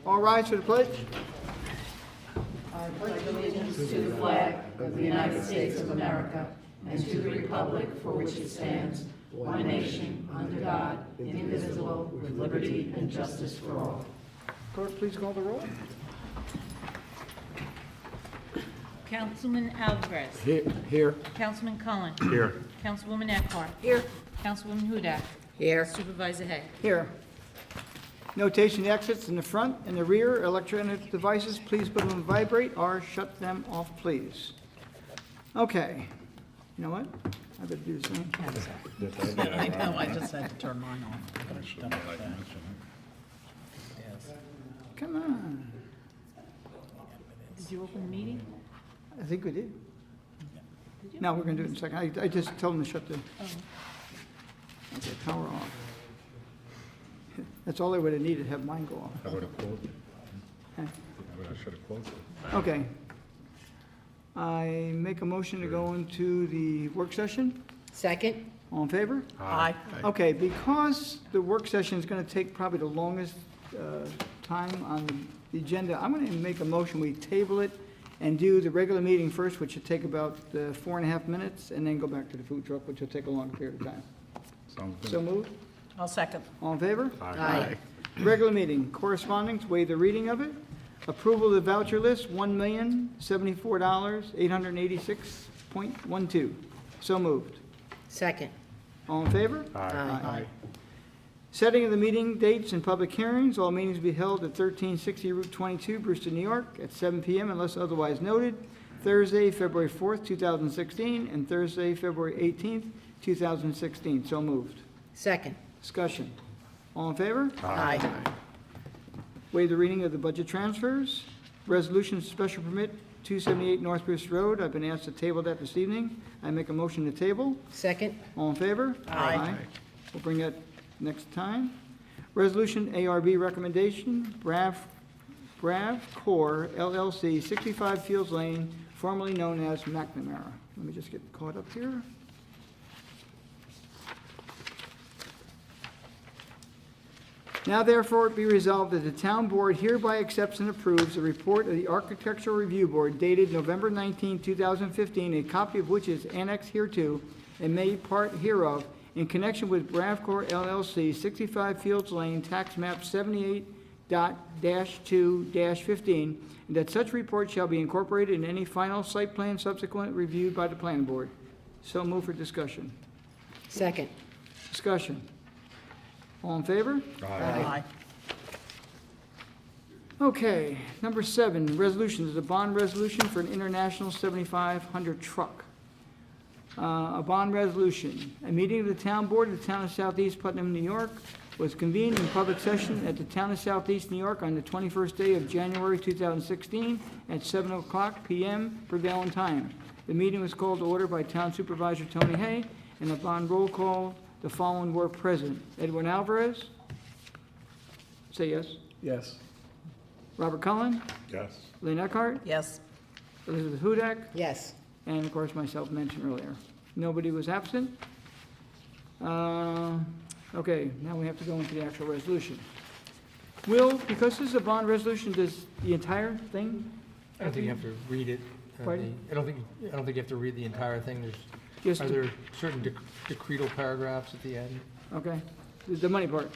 All rise for the pledge. I pledge allegiance to the flag of the United States of America and to the republic for which it stands, one nation, under God, indivisible, with liberty and justice for all. Clerk, please call the roll. Councilman Alvarez. Here. Councilman Cullen. Here. Councilwoman Eckhart. Here. Councilwoman Hudak. Here. Supervisor Hay. Here. Notation exits in the front and the rear. Electronic devices, please put them on vibrate or shut them off, please. Okay. You know what? I better do the same. I know, I just had to turn mine off. Yes. Come on. Did you open the meeting? I think we did. Did you? No, we're going to do it in a second. I just told them to shut the Oh. okay, power off. That's all they would have needed, have mine go off. I would have closed it. Huh? I should have closed it. Okay. I make a motion to go into the work session. Second? All in favor? Aye. Okay, because the work session is going to take probably the longest time on the agenda, I'm going to make a motion, we table it and do the regular meeting first, which should take about 4.5 minutes, and then go back to the food truck, which will take a longer period of time. Sounds good. So moved? I'll second. All in favor? Aye. Regular meeting, correspondence, waive the reading of it. Approval of the voucher list, $1,074,886.12. So moved. Second? All in favor? Aye. Setting of the meeting dates and public hearings, all meetings will be held at 1360 Route 22, Brewster, New York, at 7 p.m. unless otherwise noted. Thursday, February 4th, 2016, and Thursday, February 18th, 2016. So moved. Second? Discussion. All in favor? Aye. Waive the reading of the budget transfers. Resolution special permit 278 North Bruce Road. I've been asked to table that this evening. I make a motion to table. Second? All in favor? Aye. We'll bring that next time. Resolution ARB recommendation, Brav Corp. LLC, 65 Fields Lane, formerly known as McNamara. Let me just get caught up here. Now therefore be resolved that the town board hereby accepts and approves the report of the Architectural Review Board dated November 19, 2015, a copy of which is annexed hereto and made part hereof in connection with Bravcor LLC, 65 Fields Lane, tax map 78.-2-15, and that such report shall be incorporated in any final site plan subsequent reviewed by the planning board. So move for discussion. Second? Discussion. All in favor? Aye. Okay, number 7, resolution is a bond resolution for an International 7500 truck. A bond resolution. A meeting of the town board of the town of Southeast Putnam, New York was convened in public session at the town of Southeast New York on the 21st day of January 2016 at 7:00 p.m. prevailing time. The meeting was called to order by Town Supervisor Tony Hay, and upon roll call, the following were present. Edwin Alvarez? Say yes. Yes. Robert Cullen? Yes. Lynn Eckhart? Yes. Elizabeth Hudak? Yes. And of course, myself mentioned earlier. Nobody was absent. Okay, now we have to go into the actual resolution. Will, because this is a bond resolution, does the entire thing? I don't think you have to read it. Pardon? I don't think you have to read the entire thing. Just Are the- there certain decretal paragraphs at the end? Okay, the money part.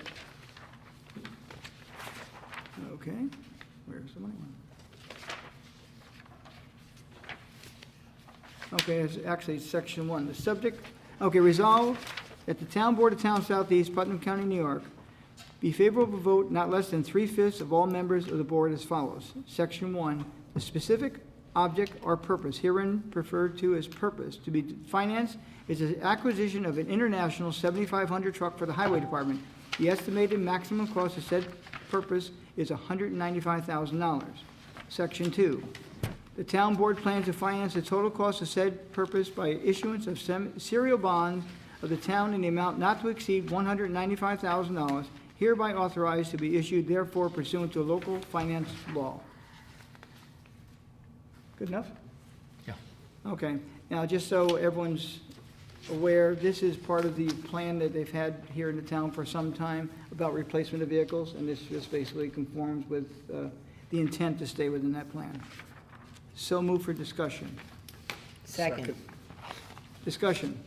Okay, where's the money one? Okay, it's actually section 1. The subject, okay, resolved that the town board of Town Southeast, Putnam County, New York, be favorable vote not less than 3/5 of all members of the board as follows. Section 1, the specific object or purpose herein referred to as purpose to be financed is the acquisition of an International 7500 truck for the highway department. The estimated maximum cost of said purpose is $195,000. Section 2, the town board plans to finance the total cost of said purpose by issuance of serial bonds of the town in the amount not to exceed $195,000, hereby authorized to be issued therefore pursuant to local finance law. Good enough? Yeah. Okay, now just so everyone's aware, this is part of the plan that they've had here in the town for some time about replacement of vehicles, and this just basically conforms with the intent to stay within that plan. So move for discussion. Second. Discussion.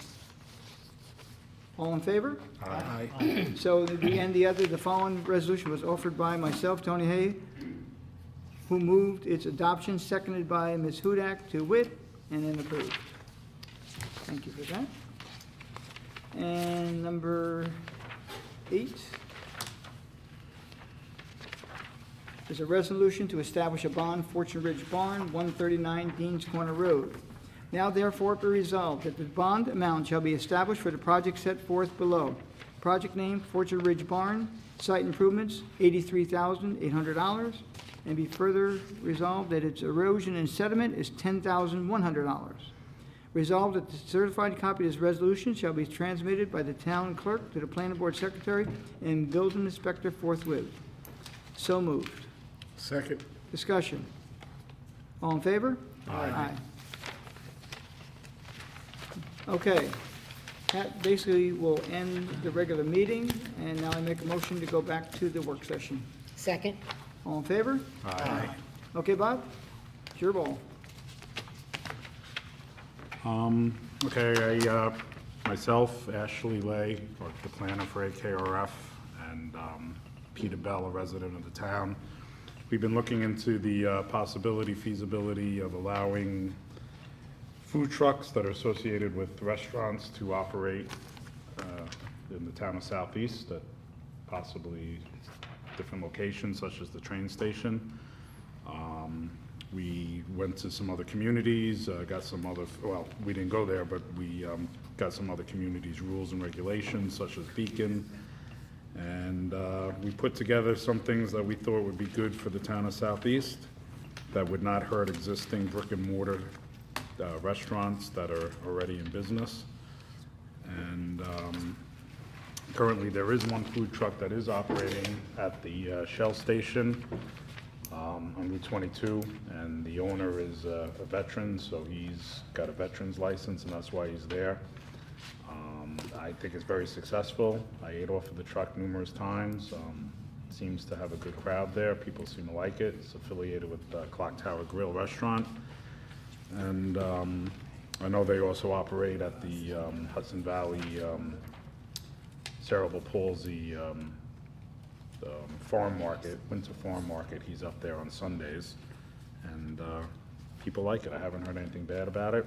All in favor? Aye. So the following resolution was offered by myself, Tony Hay, who moved its adoption, seconded by Ms. Hudak, to wit, and then approved. Thank you for that. And number 8 is a resolution to establish a bond, Fortune Ridge Barn, 139 Dean's Corner Road. Now therefore be resolved that the bond amount shall be established for the project set forth below. Project name, Fortune Ridge Barn, site improvements, $83,800, and be further resolved that its erosion and sediment is $10,100. Resolved that the certified copy of this resolution shall be transmitted by the town clerk to the planning board secretary and building inspector forthwith. So moved. Second. Discussion. All in favor? Aye. Okay. That basically will end the regular meeting, and now I make a motion to go back to the work session. Second. All in favor? Aye. Okay, Bob? It's your ball. Okay, myself, Ashley Lay, the planner for AKRF, and Peter Bell, a resident of the town. We've been looking into the possibility, feasibility of allowing food trucks that are associated with restaurants to operate in the town of Southeast at possibly different locations such as the train station. We went to some other communities, got some other, well, we didn't go there, but we got some other communities' rules and regulations such as Beacon. And we put together some things that we thought would be good for the town of Southeast that would not hurt existing brick and mortar restaurants that are already in business. And currently, there is one food truck that is operating at the Shell station on Route 22, and the owner is a veteran, so he's got a veteran's license, and that's why he's there. I think it's very successful. I ate off of the truck numerous times. Seems to have a good crowd there. People seem to like it. It's affiliated with Clock Tower Grill Restaurant. And I know they also operate at the Hudson Valley Cerebral Palsy farm market, Winter Farm Market. He's up there on Sundays, and people like it. I haven't heard anything bad about it.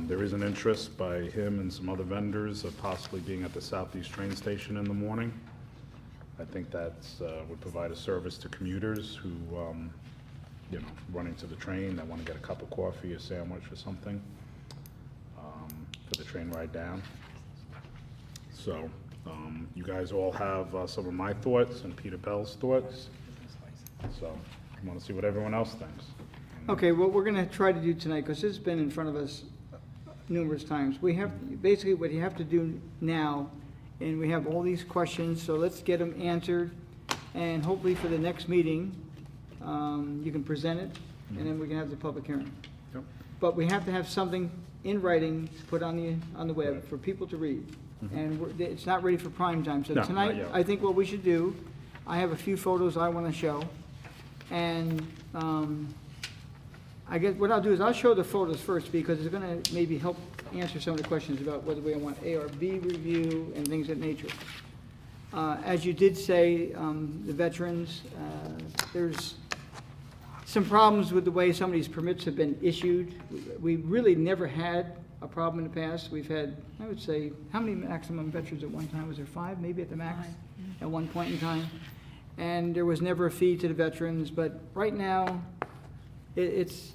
There is an interest by him and some other vendors of possibly being at the Southeast train station in the morning. I think that would provide a service to commuters who, you know, running to the train, that want to get a cup of coffee, a sandwich or something for the train ride down. So you guys all have some of my thoughts and Peter Bell's thoughts. So I want to see what everyone else thinks. Okay, what we're gonna try to do tonight, because this has been in front of us numerous times, we have, basically what you have to do now, and we have all these questions, so let's get them answered, and hopefully for the next meeting, you can present it, and then we can have the public hearing. Yep. But we have to have something in writing put on the web for people to read. And it's not ready for prime time, so No, not tonight, yet. I think what we should do, I have a few photos I wanna show, and, I guess what I'll do is I'll show the photos first because it's gonna maybe help answer some of the questions about whether we want A or B review and things of that nature. As you did say, the veterans, there's some problems with the way some of these permits have been issued. We really never had a problem in the past. We've had, I would say, how many maximum veterans at one time? Was there 5, maybe at the max? 5, At one point in time? And there was never a fee to the veterans, but right now, it's,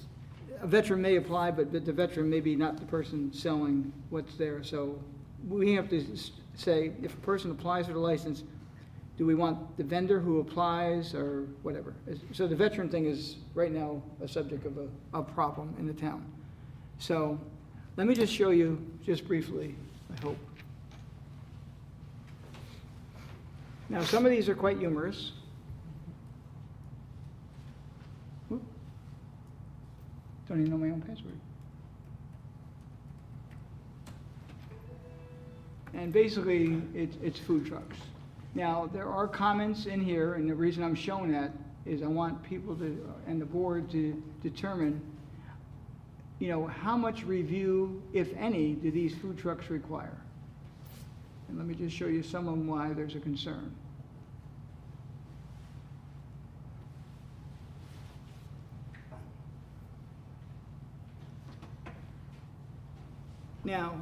a veteran may apply, but the veteran may be not the person selling what's there. So we have to say, if a person applies for the license, do we want the vendor who applies or whatever? So the veteran thing is right now a subject of a problem in the town. So let me just show you, just briefly, I hope. Now, some of these are quite humorous. Whoop. Don't even know my own password. And basically, it's food trucks. Now, there are comments in here, and the reason I'm showing that is I want people to, and the board to determine, you know, how much review, if any, do these food trucks require? And let me just show you some of them why there's a concern. Now,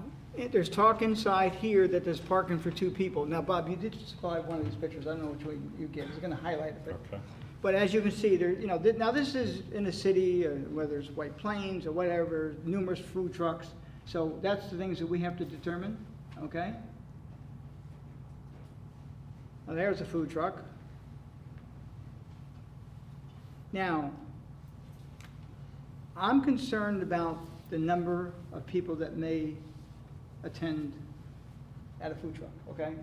there's talk inside here that there's parking for 2 people. Now, Bob, you did supply one of these pictures. I don't know which way you get. It's gonna highlight it, but. Okay. But as you can see, there, you know, now this is in the city, whether it's White Plains or whatever, numerous food trucks. So that's the things that we have to determine, okay? Now, there's a food truck. Now, I'm concerned about the number of people that may attend at a food truck, okay?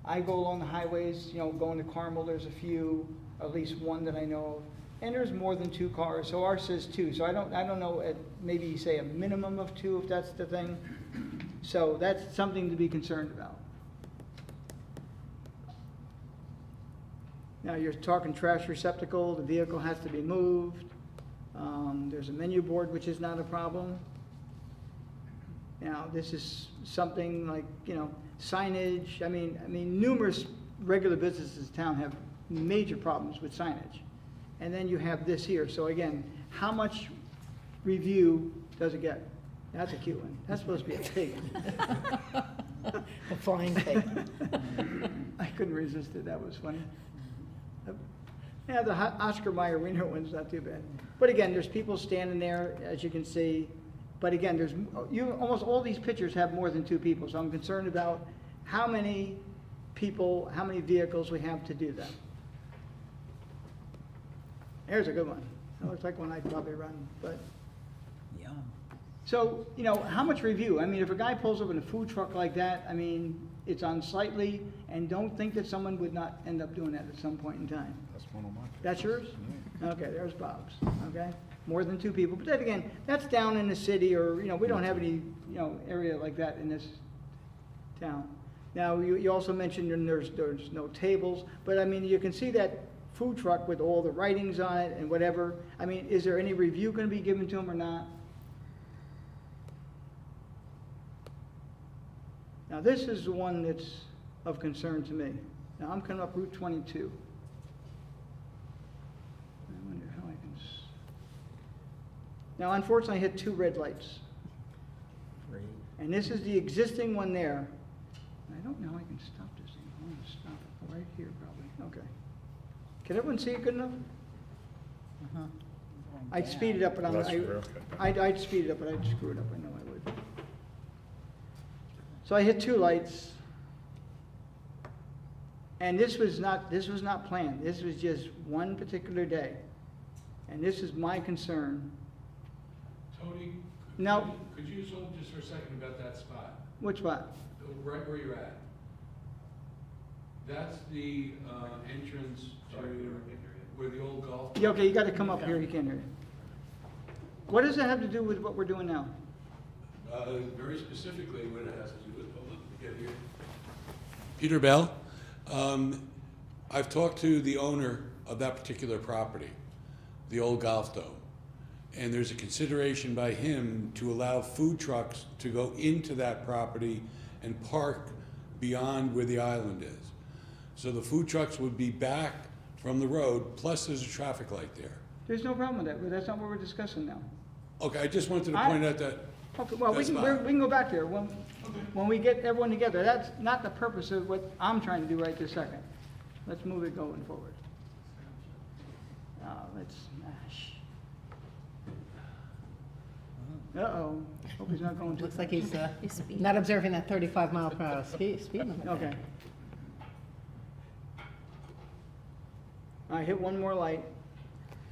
I go along the highways, you know, going to Carmel, there's a few, at least one that I know of, and there's more than 2 cars, so ours says 2. So I don't know, maybe you say a minimum of 2 if that's the thing. So that's something to be concerned about. Now, you're talking trash receptacle, the vehicle has to be moved. There's a menu board, which is not a problem. Now, this is something like, you know, signage. I mean, numerous regular businesses in town have major problems with signage. And then you have this here. So again, how much review does it get? That's a cute one. That's supposed to be a pig. A flying pig. I couldn't resist it. That was funny. Yeah, the Oscar Mayer Wiener one's not too bad. But again, there's people standing there, as you can see. But again, almost all these pictures have more than 2 people. So I'm concerned about how many people, how many vehicles we have to do that. There's a good one. That looks like one I'd probably run, but. Yum. So, you know, how much review? I mean, if a guy pulls up in a food truck like that, I mean, it's unsightly, and don't think that someone would not end up doing that at some point in time. That's one of my. That's yours? Okay, there's Bob's, okay? More than 2 people, but then again, that's down in the city, or, you know, we don't have any, you know, area like that in this town. Now, you also mentioned there's no tables, but I mean, you can see that food truck with all the writings on it and whatever. I mean, is there any review gonna be given to them or not? Now, this is the one that's of concern to me. Now, I'm coming up Route 22. I wonder how I can. Now, unfortunately, I hit 2 red lights. Great. And this is the existing one there. I don't know how I can stop this thing. I want to stop it right here, probably. Okay. Can everyone see it good enough? Uh-huh. I'd speed it up, but That's I'd speed it up, but I'd screw it up. I know I would. So I hit 2 lights. And this was not planned. This was just one particular day. And this is my concern. Tony? No. Could you just hold just for a second about that spot? Which spot? Right where you're at. That's the entrance to where the old golf. Yeah, okay, you gotta come up here, you can't hear you. What does that have to do with what we're doing now? Very specifically what it has to do with, hold on, let me get here. Peter Bell. I've talked to the owner of that particular property, the old Golf Dome. And there's a consideration by him to allow food trucks to go into that property and park beyond where the island is. So the food trucks would be back from the road, plus there's a traffic light there. There's no problem with that, but that's not what we're discussing now. Okay, I just wanted to point out that, Okay, well, we That's can, fine. we can go back there when we get everyone together. That's not the purpose of what I'm trying to do right this second. Let's move it going forward. Let's, uh-oh, hope he's not going too. Looks like he's not observing that 35-mile-per-hour speed limit. Okay. I hit one more light.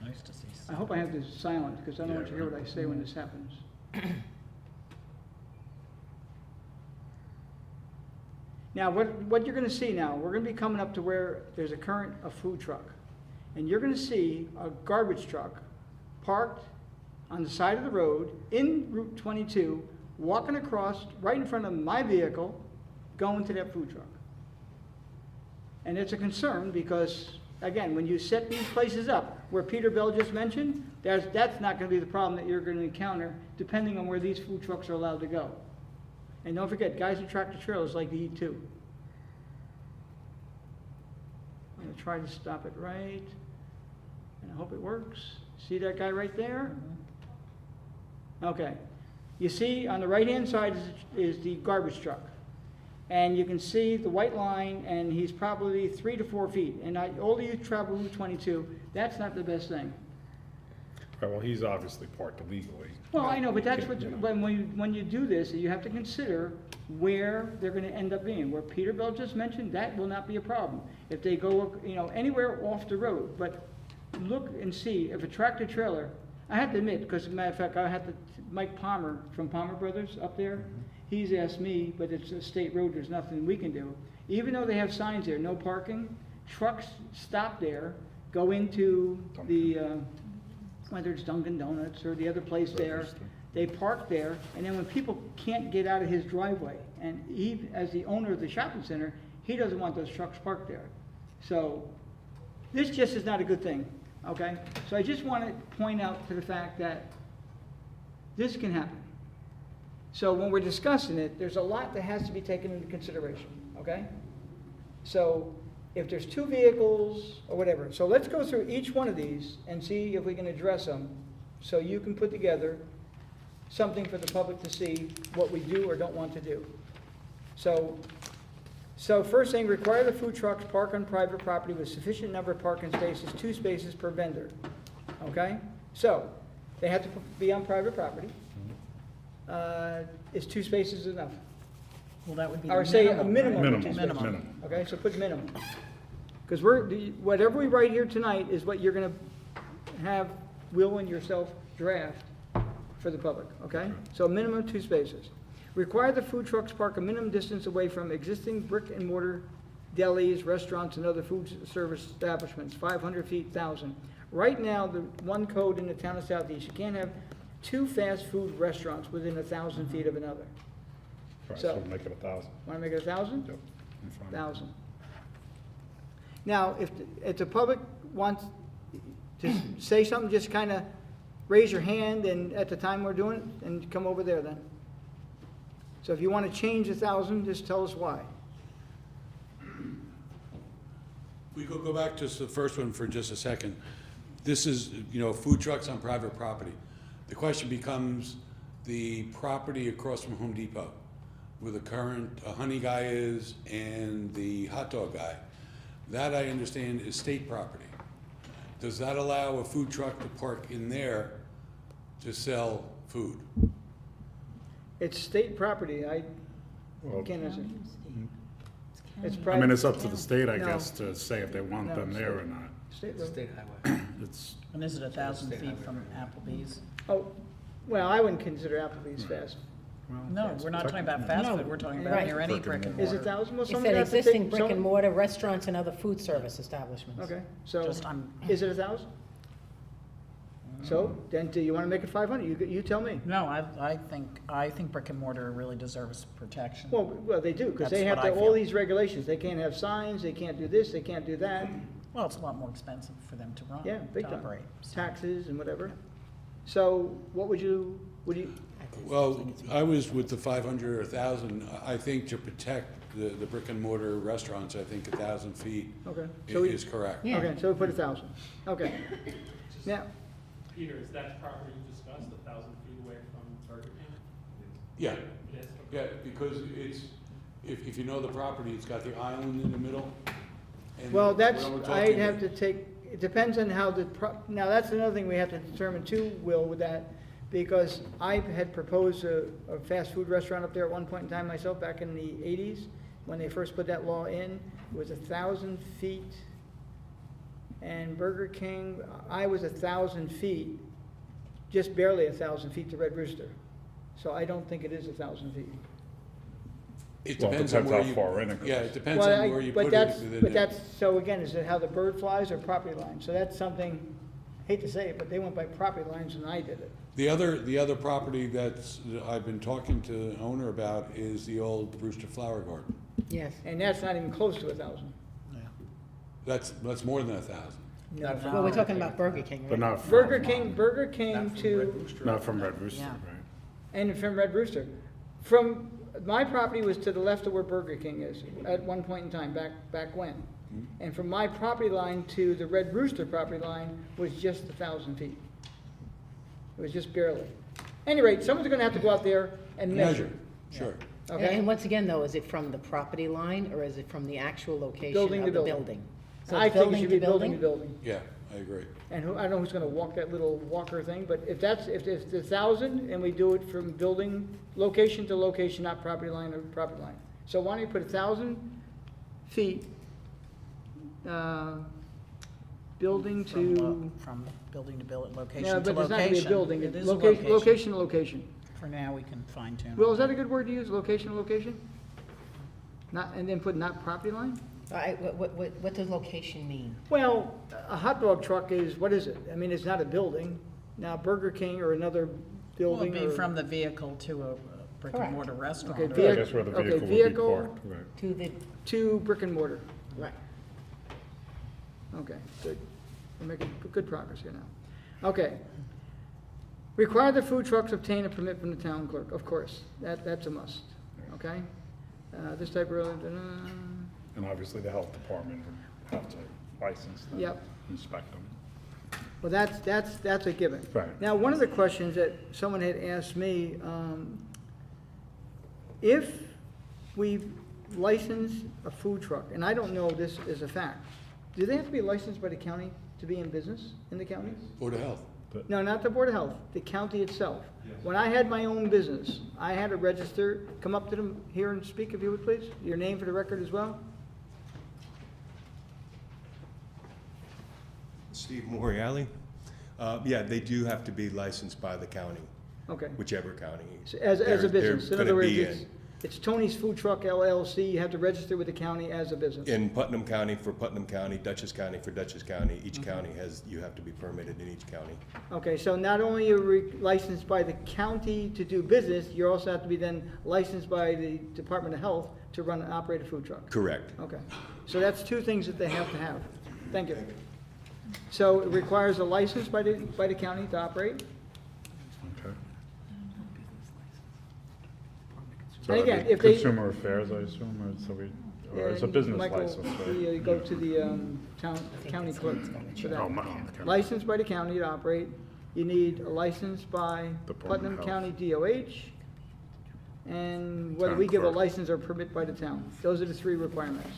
Nice to see. I hope I have this silent, because I don't want you to hear what I say when this happens. Now, what you're gonna see now, we're gonna be coming up to where there's a food truck. And you're gonna see a garbage truck parked on the side of the road in Route 22, walking across right in front of my vehicle, going to that food truck. And it's a concern because, again, when you set these places up, where Peter Bell just mentioned, that's not gonna be the problem that you're gonna encounter, depending on where these food trucks are allowed to go. And don't forget, guys with tractor trailers like to eat too. I'm gonna try to stop it right, and I hope it works. See that guy right there? Okay. You see, on the right-hand side is the garbage truck. And you can see the white line, and he's probably 3 to 4 feet. And all of you travel Route 22, that's not the best thing. Right, well, he's obviously parked illegally. Well, I know, but that's what, You know. when you do this, you have to consider where they're gonna end up being. Where Peter Bell just mentioned, that will not be a problem. If they go, anywhere off the road, but look and see, if a tractor trailer, I have to admit, because as a matter of fact, I had to, Mike Palmer from Palmer Brothers up there, he's asked me, but it's a state road, there's nothing we can do. Even though they have signs there, no parking, trucks stop there, go into the, whether it's Dunkin' Donuts or the other place there, they park there, and then when people can't get out of his driveway, and he, as the owner of the shopping center, he doesn't want those trucks parked there. So, this just is not a good thing, okay? So I just want to point out to the fact that this can happen. So when we're discussing it, there's a lot that has to be taken into consideration, okay? So if there's 2 vehicles or whatever, so let's go through each one of these and see if we can address them, so you can put together something for the public to see what we do or don't want to do. So first thing, require the food trucks park on private property with sufficient number of parking spaces, 2 spaces per vendor, okay? So, they have to be on private property. Is 2 spaces enough? Well, that would be the Or say a minimum, minimum right? of 2 spaces. Minimum. Okay, so put minimum. Because whatever we write here tonight is what you're gonna have Will and yourself draft for the public, okay? So a minimum of 2 spaces. Require the food trucks park a minimum distance away from existing brick and mortar delis, restaurants, and other food service establishments, 500 feet, 1,000. Right now, the one code in the town of Southeast, you can't have 2 fast food restaurants within 1,000 feet of another. Right, So- so make it 1,000. Want to make it 1,000? Yep, I'm fine. 1,000. Now, if the public wants to say something, just kind of raise your hand, and at the time we're doing it, and come over there then. So if you want to change 1,000, just tell us why. We could go back to the first one for just a second. This is, food trucks on private property. The question becomes the property across from Home Depot, where the current Honey Guy is and the hot dog guy. That, I understand, is state property. Does that allow a food truck to park in there to sell food? It's state property, Well, can't answer. It's I mean, private, it's up to the state, I No. guess, to say if they want No, them there or state. not. state It's a road. state highway. It's, And is it 1,000 feet from Applebee's? Oh, well, I wouldn't consider Applebee's fast. No, we're not talking about fast No, food, we're talking about right. near any brick and Is it mortar. 1,000? Well, He somebody said has to existing take- brick and some- mortar restaurants and other food service establishments. Okay, so, Just, I'm, is it 1,000? So, then do you want to make it 500? You tell me. no, I think brick and mortar really deserves protection. Well, they do, because they That's have what I all feel. these regulations. They can't have signs, they can't do this, they can't do that, Well, it's a lot more expensive for them to run, yeah, big to time. operate. so. Taxes and whatever. So, would you, Well, I was with the 500 or 1,000. I think to protect the brick and mortar restaurants, I think 1,000 feet okay. So we- is correct. Yeah. Okay, so we put 1,000. Okay. Now, Peter, is that property you discussed, 1,000 feet away from Burger King? Yeah, It is? yeah, because it's, if you know the property, it's got the island in the middle. and well, that's, when we're I'd talking- have to take, it depends on how now, that's another thing we have to determine too, Will, with that, because I had proposed a fast food restaurant up there at one point in time myself, back in the 80s, when they first put that law in, it was 1,000 feet. And Burger King, I was 1,000 feet, just barely 1,000 feet to Red Rooster. So I don't think it is 1,000 feet. It Well, it depends on depends where how you. far in it goes. Yeah, it depends Well, on where you but put that's, it within but there. that's, so again, is it how the bird flies or property line? So that's something, hate to say it, but they went by property lines and I did it. The other property that I've been talking to the owner about is the old Brewster Flower Garden. Yes. and that's not even close to 1,000. That's more than 1,000. Well, we're talking about Burger King, But right? not from, Burger King to, not from Red Rooster, Yeah. right? and from Red Rooster. From, my property was to the left of where Burger King is at one point in time, back when. And from my property line to the Red Rooster property line was just 1,000 feet. It was just barely. Any rate, someone's gonna have to go out there and measure, Sure. okay? And once again, though, is it from the property line or is it from the actual location Building to of the building. building? So I it's think it should be building to building. Yeah, I agree. And I don't know who's gonna walk that little walker thing, but if it's 1,000, and we do it from building, location to location, not property line to property line. So why don't you put 1,000 feet, building to, From building to building, yeah, location to but it's not gonna be a location. building, It it's is a location to location. For now, we can fine tune. Will, is that a good word to use, location to location? Not, and then put not property line? What does location mean? Well, a hot dog truck is, what is it? I mean, it's not a building. Now, Burger King or another Will building it be or. from the vehicle to a brick and mortar restaurant? Okay, or- I guess where the Okay, vehicle would be vehicle. parked, right? To the, To brick and mortar. right. Okay, good. We're making good progress here now. Okay. Require the food trucks obtain a permit from the town clerk, of course. That's a must, okay? This type of, And obviously, the health department would have to license them. Yep. Inspect them. well, that's a given. Right. Now, one of the questions that someone had asked me, if we license a food truck, and I don't know this is a fact, do they have to be licensed by the county to be in business in the county? Board of Health. No, not the Board of Health, the county itself. When I had my own business, I had to register, come up to them here and speak if you would please, your name for the record as well? Steve Moriali. Yeah, they do have to be licensed by the county, Okay. whichever county. So As a they're business, in gonna other words, be it's Tony's Food Truck LLC, you have to register with the county as a business. in Putnam County for Putnam County, Dutchess County for Dutchess County. Each county has, you have to be permitted in each county. Okay, so not only are you licensed by the county to do business, you also have to be then licensed by the Department of Health to run and operate a food truck. Correct. Okay, so that's two things that they have to have. Thank you. So it requires a license by the county to operate? Okay. And So again, that'd be if they- Consumer Affairs, I assume, or it's a And business Michael, license, right? you go to the county clerk for that. Oh, okay. Licensed by the county to operate. You need a license by Department Putnam of County DOH, and whether we Town give a clerk. license or permit by the town. Those are the three requirements.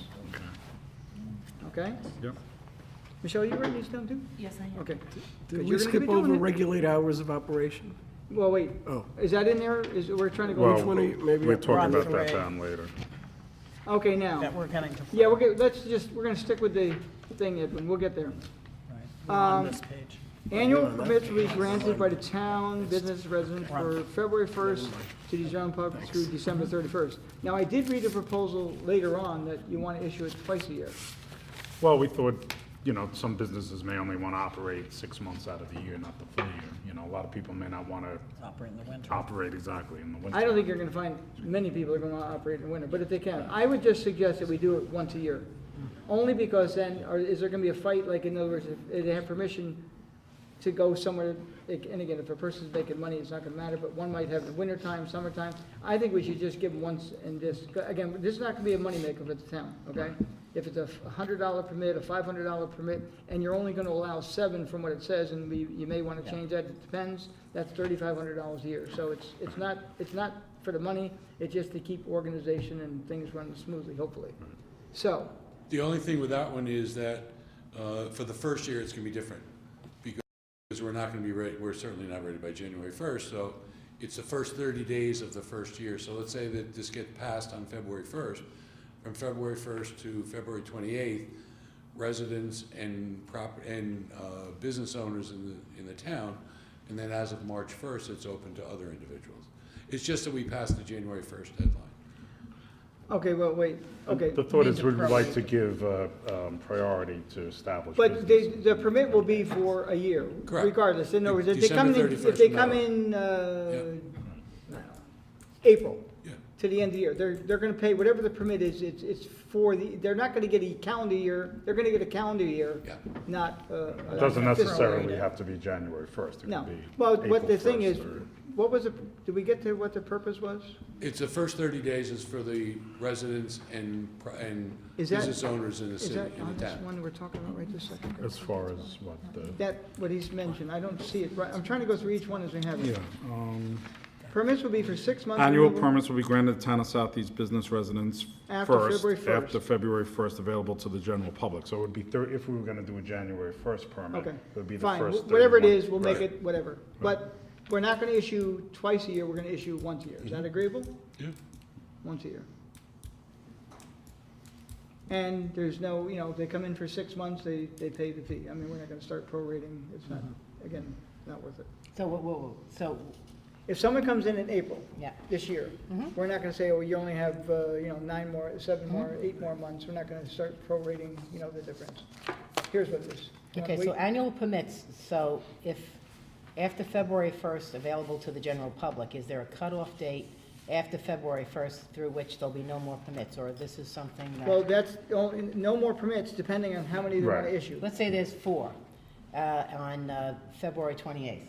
Okay? Yep. Michelle, you writing these down too? Yes, I am. Okay. Did Because we you're gonna skip be doing over it. regulate hours of operation? Well, wait. Oh. Is that in there? We're trying to go, Well, Which one are you- maybe we're I'll- talking Run about that through. down later. okay, now. That we're getting to. Yeah, okay, we're gonna stick with the thing, Edwin, we'll get there. Right. We're on Um, this page. Annual permits will be granted by the town business residents for February 1st to the general public through December 31st. Now, I did read a proposal later on that you want to issue it twice a year. Well, we thought, some businesses may only want to operate 6 months out of the year, not the full year. A lot of people may not want to Operate in the winter. operate exactly in the winter. I don't think you're going to find many people are going to want to operate in the winter, but if they can, I would just suggest that we do it once a year. Only because then, is there going to be a fight, like, in other words, if they have permission to go somewhere, and again, if a person's making money, it's not going to matter, but one might have the wintertime, summertime. I think we should just give them once and just, again, this is not going to be a moneymaker for the town, okay? If it's a $100 permit, a $500 permit, and you're only going to allow 7 from what it says, and you may want to change that, it depends, that's $3,500 a year. So it's not for the money, it's just to keep organization and things running smoothly, hopefully. So, The only thing with that one is that for the first year, it's going to be different. Because we're not going to be ready, we're certainly not ready by January 1st. So it's the first 30 days of the first year. So let's say that this gets passed on February 1st. From February 1st to February 28th, residents and business owners in the town, and then as of March 1st, it's open to other individuals. It's just that we passed the January 1st deadline. okay, well, wait, okay. The thought is Means we'd like to appropriate. give priority to established But businesses. the permit will be for a year, Correct. regardless. In other words, if they December come in, 31st, no. April Yeah. to the end of the year. They're gonna pay whatever the permit is, it's for the, they're not gonna get a calendar year, they're gonna get a calendar year, Yeah. not, It doesn't necessarily have to be January 1st. It No. could be Well, what the April thing 1st is, or- what was it, did we get to what the purpose was? It's the first 30 days is for the residents and Is that- business owners in the Is city, that in on the this town. one we're talking about right this second? As far as what the, That, what he's mentioned, I don't see it, right, I'm trying to go through each one as we have it. yeah. Permits will be for 6 months. Annual removal permits will be granted to Town of Southeast business residents After first, February 1st. after February 1st, available to the general public. So it would be, if we were going to do a January 1st permit, Okay, it would be the fine, first. whatever it 31. is, we'll make Right. it whatever. But we're not gonna issue twice a year, we're gonna issue once a year. Is Mm-hmm. that agreeable? Yeah. Once a year. And there's no, if they come in for 6 months, they pay the fee. I mean, we're not gonna start prorating, it's not, again, not worth it. So, so, If someone comes in April yeah. this year, Mhm. we're not gonna say, oh, you only have, 9 more, 7 more, 8 more months. We're not gonna start prorating, the difference. Here's what it is. Okay, so annual permits, so if, after February 1st, available to the general public, is there a cutoff date after February 1st through which there'll be no more permits, or this is something Well, that, that's, no more permits, depending on how many they wanna Right. issue. let's say there's 4 on February 28th.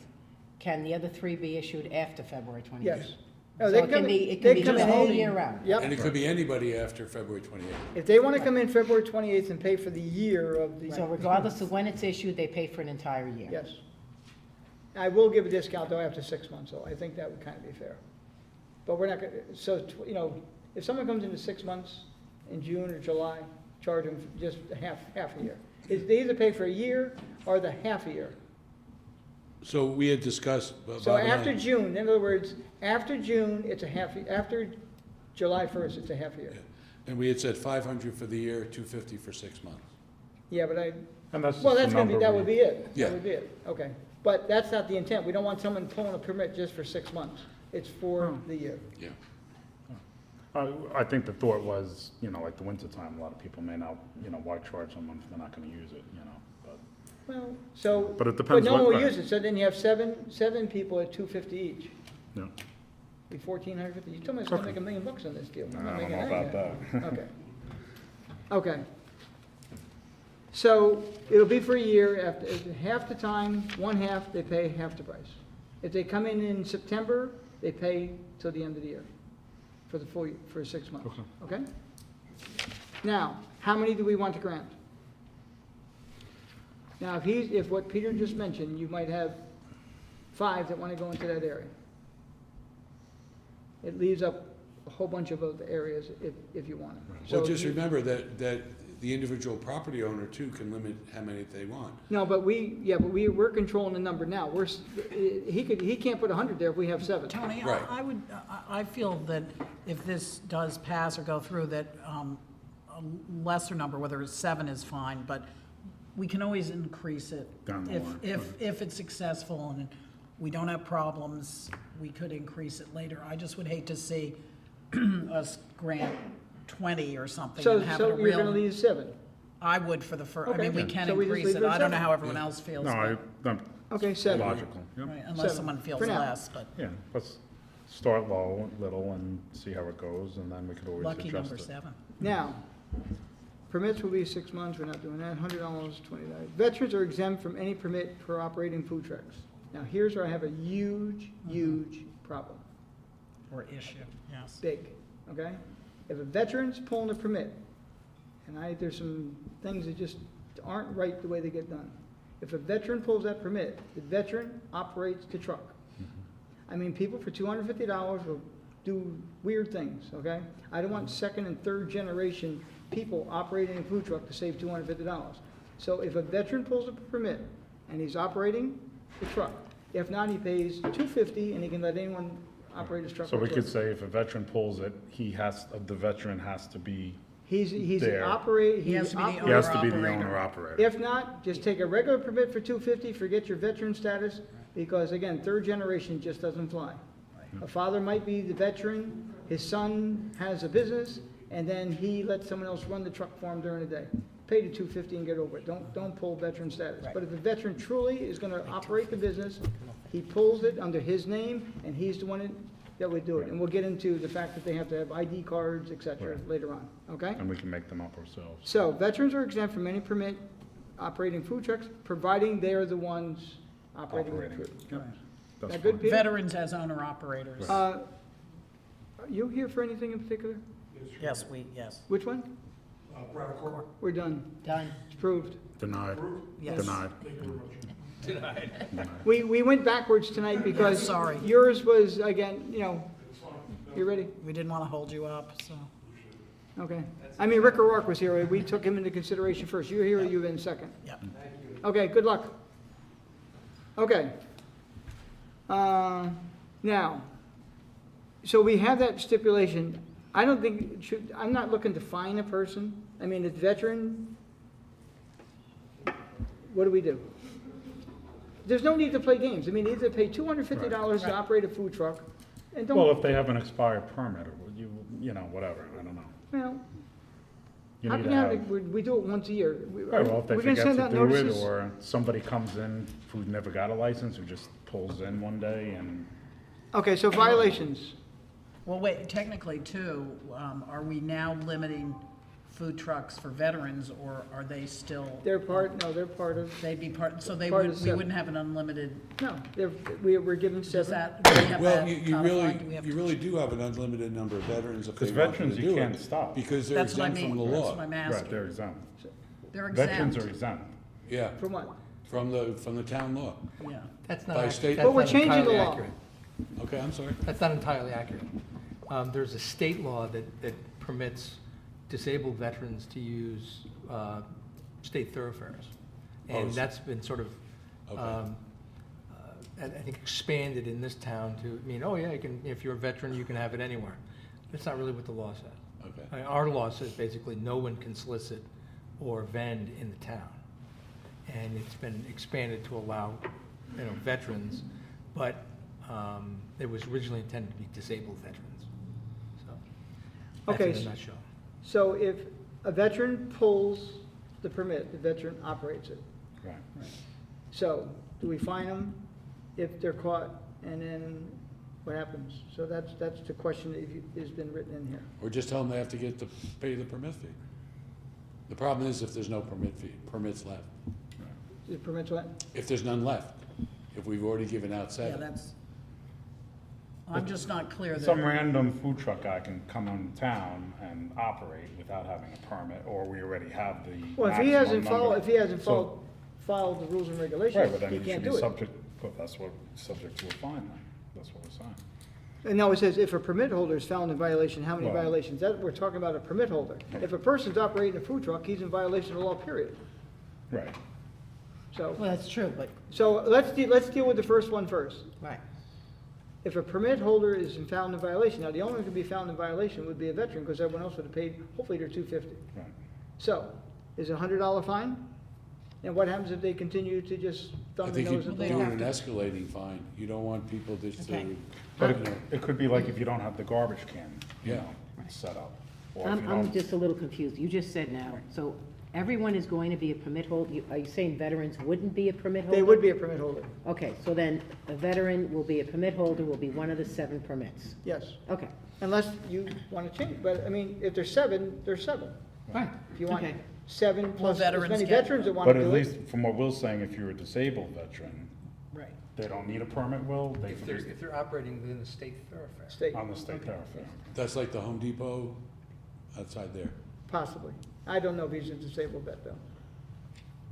Can the other 3 be issued after February 28th? Yes. So they it can be, it can be just the whole year round? Yep. And it could be anybody after February 28th. If they want to come in February 28th and pay for the year of the. So regardless of when it's issued, they pay for an entire year? Yes. I will give a discount though after 6 months, though. I think that would kind of be fair. But we're not going to, so, if someone comes into 6 months in June or July, charge them just half a year. They either pay for a year or the half a year. So we had discussed. So Bob and I- after June, in other words, after June, it's a half, after July 1st, it's a half a year. And we had said 500 for the year, 250 for 6 months. Yeah, but And that's well, just that's the gonna be, number that we- would be it. Yeah. That would be it, okay. But that's not the intent. We don't want someone pulling a permit just for 6 months. It's for the year. Yeah. I think the thought was, like the winter time, a lot of people may not, why charge someone if they're not going to use it, but. Well, so. But it depends But no what- one will right. use it, so then you have seven people at $250 each. Yeah. Be $1,450. You told me I was gonna Okay. make $1 million on this deal. I'm I not don't making know that about yet. Okay. Okay. So it'll be for a year, after, half the time, one half, they pay half the price. If they come in September, they pay till the end of the year, for the full, for 6 months. Okay? Now, how many do we want to grant? Now, if what Peter just mentioned, you might have 5 that want to go into that area. It leaves up a whole bunch of other areas if you want it. Well, So just you- remember that the individual property owner too can limit how many they want. No, but we're controlling the number now. He can't put 100 there if we have 7. Tony, Right. I feel that if this does pass or go through, that a lesser number, whether it's 7 is fine, but we can always increase it. Down the line, If it's successful and we don't have problems, we could increase it later. I just would hate to see us grant 20 or something So, and have it a so you're gonna real, leave 7. I would for the first, I Okay. mean, we can So we just increase leave it. it at I don't know 7? how everyone else feels, No, but, I'm Okay, 7. logical, yeah. right, unless 7, someone feels for now. less, but Yeah, let's start low, little, and see how it goes, and then we could always lucky adjust number it. 7. Now, permits will be 6 months, we're not doing that, $100, $20. Veterans are exempt from any permit for operating food trucks. Now, here's where I have a huge problem, Or issue, yes. big, okay? If a veteran's pulling a permit, and there's some things that just aren't right the way they get done. If a veteran pulls that permit, the veteran operates the truck. I mean, people for $250 will do weird things, okay? I don't want second and third generation people operating a food truck to save $250. So if a veteran pulls a permit and he's operating the truck, if not, he pays $250 and he can let anyone operate his truck. So we or could truck. say if a veteran pulls it, the veteran has to be, He's the there. operator. He has to be the he has to be the Owner-operator. owner-operator. If not, just take a regular permit for $250, forget your veteran status, because again, third generation just doesn't fly. A father might be the veteran, his son has a business, and then he lets someone else run the truck for him during the day. Pay the $250 and get over it. Don't pull veteran status. But if the veteran truly is gonna operate the business, he pulls it under his name, and he's the one that that would do it. And we'll get into the fact that they have to have ID cards, et cetera, Right. later on, okay? And we can make them up ourselves. So veterans are exempt from any permit operating food trucks, providing they are the ones operating the Operating. food. That's That good, fine. Peter? Veterans as owner-operators. Are you here for anything in particular? Yes, yes. Which one? We're done. Done. It's approved. Denied. Yes. Denied. We went backwards tonight because Sorry. yours was, again, you know, you ready? We didn't want to hold you up, so. Okay. I mean, Rick O'Rourke was here. We took him into consideration first. You were here, you've been second. Yep. Okay, good luck. Okay. Now, so we have that stipulation. I don't think, I'm not looking to fine a person. I mean, it's veteran. What do we do? There's no need to play games. I mean, either pay $250 to operate a food truck and Well, don't, if they have an expired permit, or you know, whatever, I don't know. well, You how need can to you have, have, we do it once a year. right, well, if they We're gonna forget send to out do it, notices? or somebody comes in who never got a license, who just pulls in one day and, Okay, so violations. Well, wait, technically too, are we now limiting food trucks for veterans, or are they still, They're part of, they'd be part, so they Part of would, we seven. wouldn't have an unlimited, no, we're given does 7. that, do we have Well, that you codified? really, Do we have you to- really do have an unlimited number of veterans if they because want to veterans, do you it. can't stop. Because they're That's what I exempt from mean, the that's law. what I'm Right, asking. they're exempt. They're Veterans are exempt, exempt. Yeah, From what? from the town law. yeah. That's By not, state- that's But we're not changing the entirely law. accurate. Okay, I'm sorry. That's not entirely accurate. There's a state law that permits disabled veterans to use state thoroughfares. And Oh, so- that's been sort of, Okay. I think expanded in this town to mean, oh yeah, you can, if you're a veteran, you can have it anywhere. That's not really what the law says. Okay. Our law says basically no one can solicit or vend in the town. And it's been expanded to allow, veterans, but it was originally intended to be disabled veterans. So, Okay, that's in a nutshell. So if a veteran pulls the permit, the veteran operates it. Right. So do we fine them if they're caught, and then what happens? So that's the question that has been written in here. Or just tell them they have to pay the permit fee. The problem is if there's no permits left. Is permits what? If there's none left, if we've already given out Yeah, 7. that's, I'm just not clear Some that, random food truck guy can come into town and operate without having a permit, or we already have the Well, if he maximum hasn't number. followed, if he hasn't So- followed the rules and Right, regulations, but then he he should can't be do it. subject, but that's what, subject to a fine then. That's what we're saying. And now it says if a permit holder is found in violation, how many Well- violations? That, we're talking about a permit holder. If a person's operating a food truck, he's in violation of the law, period. Right. So, Well, that's true, but, so let's deal with the first one first. right. If a permit holder is found in violation, now the only one who could be found in violation would be a veteran, because everyone else would have paid, hopefully they're $250. Right. So, is it a $100 fine? And what happens if they continue to just I thumb their think you nose at do the an law? escalating fine. You don't want people just to, Okay. But you know, it could be like if you don't have the garbage can, you Yeah. know, set up. Or if I'm you don't, just a little confused. You just said now, so everyone is going to be a permit holder? Are you saying veterans wouldn't be a permit holder? They would be a permit holder, Okay, so then a veteran will be a permit holder, will be one of the 7 permits. yes. Okay. Unless you want to change, but I mean, if there's 7, there's 7. Right. If you want Okay. 7 plus as veterans many get- veterans that want but to at do least it. from what Will's saying, if you're a disabled veteran, right. they don't need a permit, Will? They If can they're, just, if they're operating within the state thoroughfare. State, on the state thoroughfare. that's like the Home Depot outside there. possibly. I don't know if he's a disabled vet, though.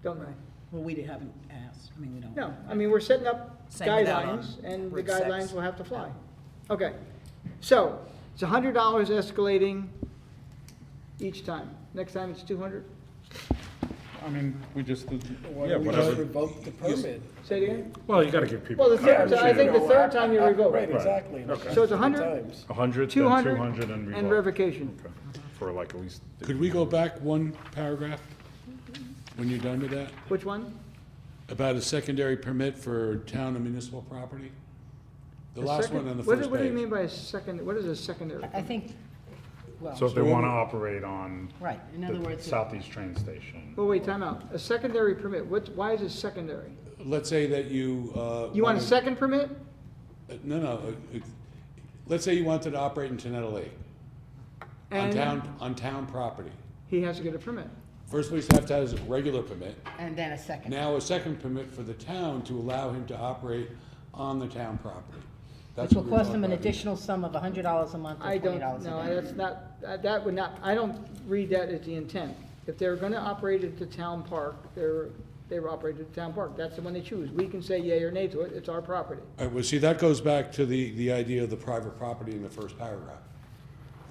Don't know. Well, we haven't asked, I mean, we don't. No, I mean, we're setting up Saying that on guidelines, and the Route 6. guidelines will have to fly. Okay, so, it's $100 escalating each time. Next time it's 200? I mean, we just, Why yeah, don't we just whatever. revoke the permit? Say it again? Well, you gotta give people. Well, the third, time, I think the too. third time you revoke. Right, exactly. Okay. So it's 100, Times. 100, then 200, 200, and and revoke. revocation. Okay. For like at least. Could we go back one paragraph when you're done with that? Which one? About a secondary permit for town and municipal property? The A last second- one on the what first do you page. mean by a second, what is a secondary? I think, well, So if they So- wanna operate on right, in other the words, southeast train station. Well, wait, time out. A secondary permit, why is it secondary? Let's say that you. You want a second permit? No, let's say you wanted to operate in Tenetta Lake, And on town property. he has to get a permit. First place you have to have is a regular permit. And then a second. Now a second permit for the town to allow him to operate on the town property. Which That's will what we're cost talking them an about here. additional sum of $100 a month or I don't, $20 a no, day. that's not, that would not, I don't read that as the intent. If they're gonna operate at the town park, they were operated at the town park. That's the one they choose. We can say yea or nay to it. It's our property. All right, well, see, that goes back to the idea of the private property in the first paragraph.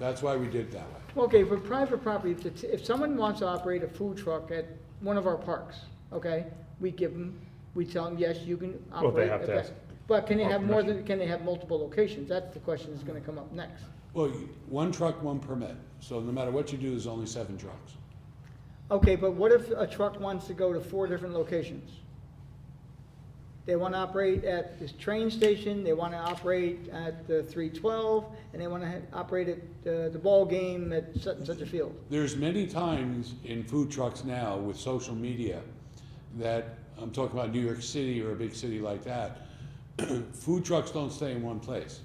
That's why we did it that way. Okay, for private property, if someone wants to operate a food truck at one of our parks, okay, we tell them, yes, you can Well, they operate have at to that. ask But can they our have more permission. than, can they have multiple locations? That's the question that's gonna come up next. Well, one truck, one permit. So no matter what you do, there's only 7 trucks. Okay, but what if a truck wants to go to 4 different locations? They wanna operate at this train station, they wanna operate at the 312, and they wanna operate at the ball game at such and such a field. There's many times in food trucks now with social media that, I'm talking about New York City or a big city like that, food trucks don't stay in one place.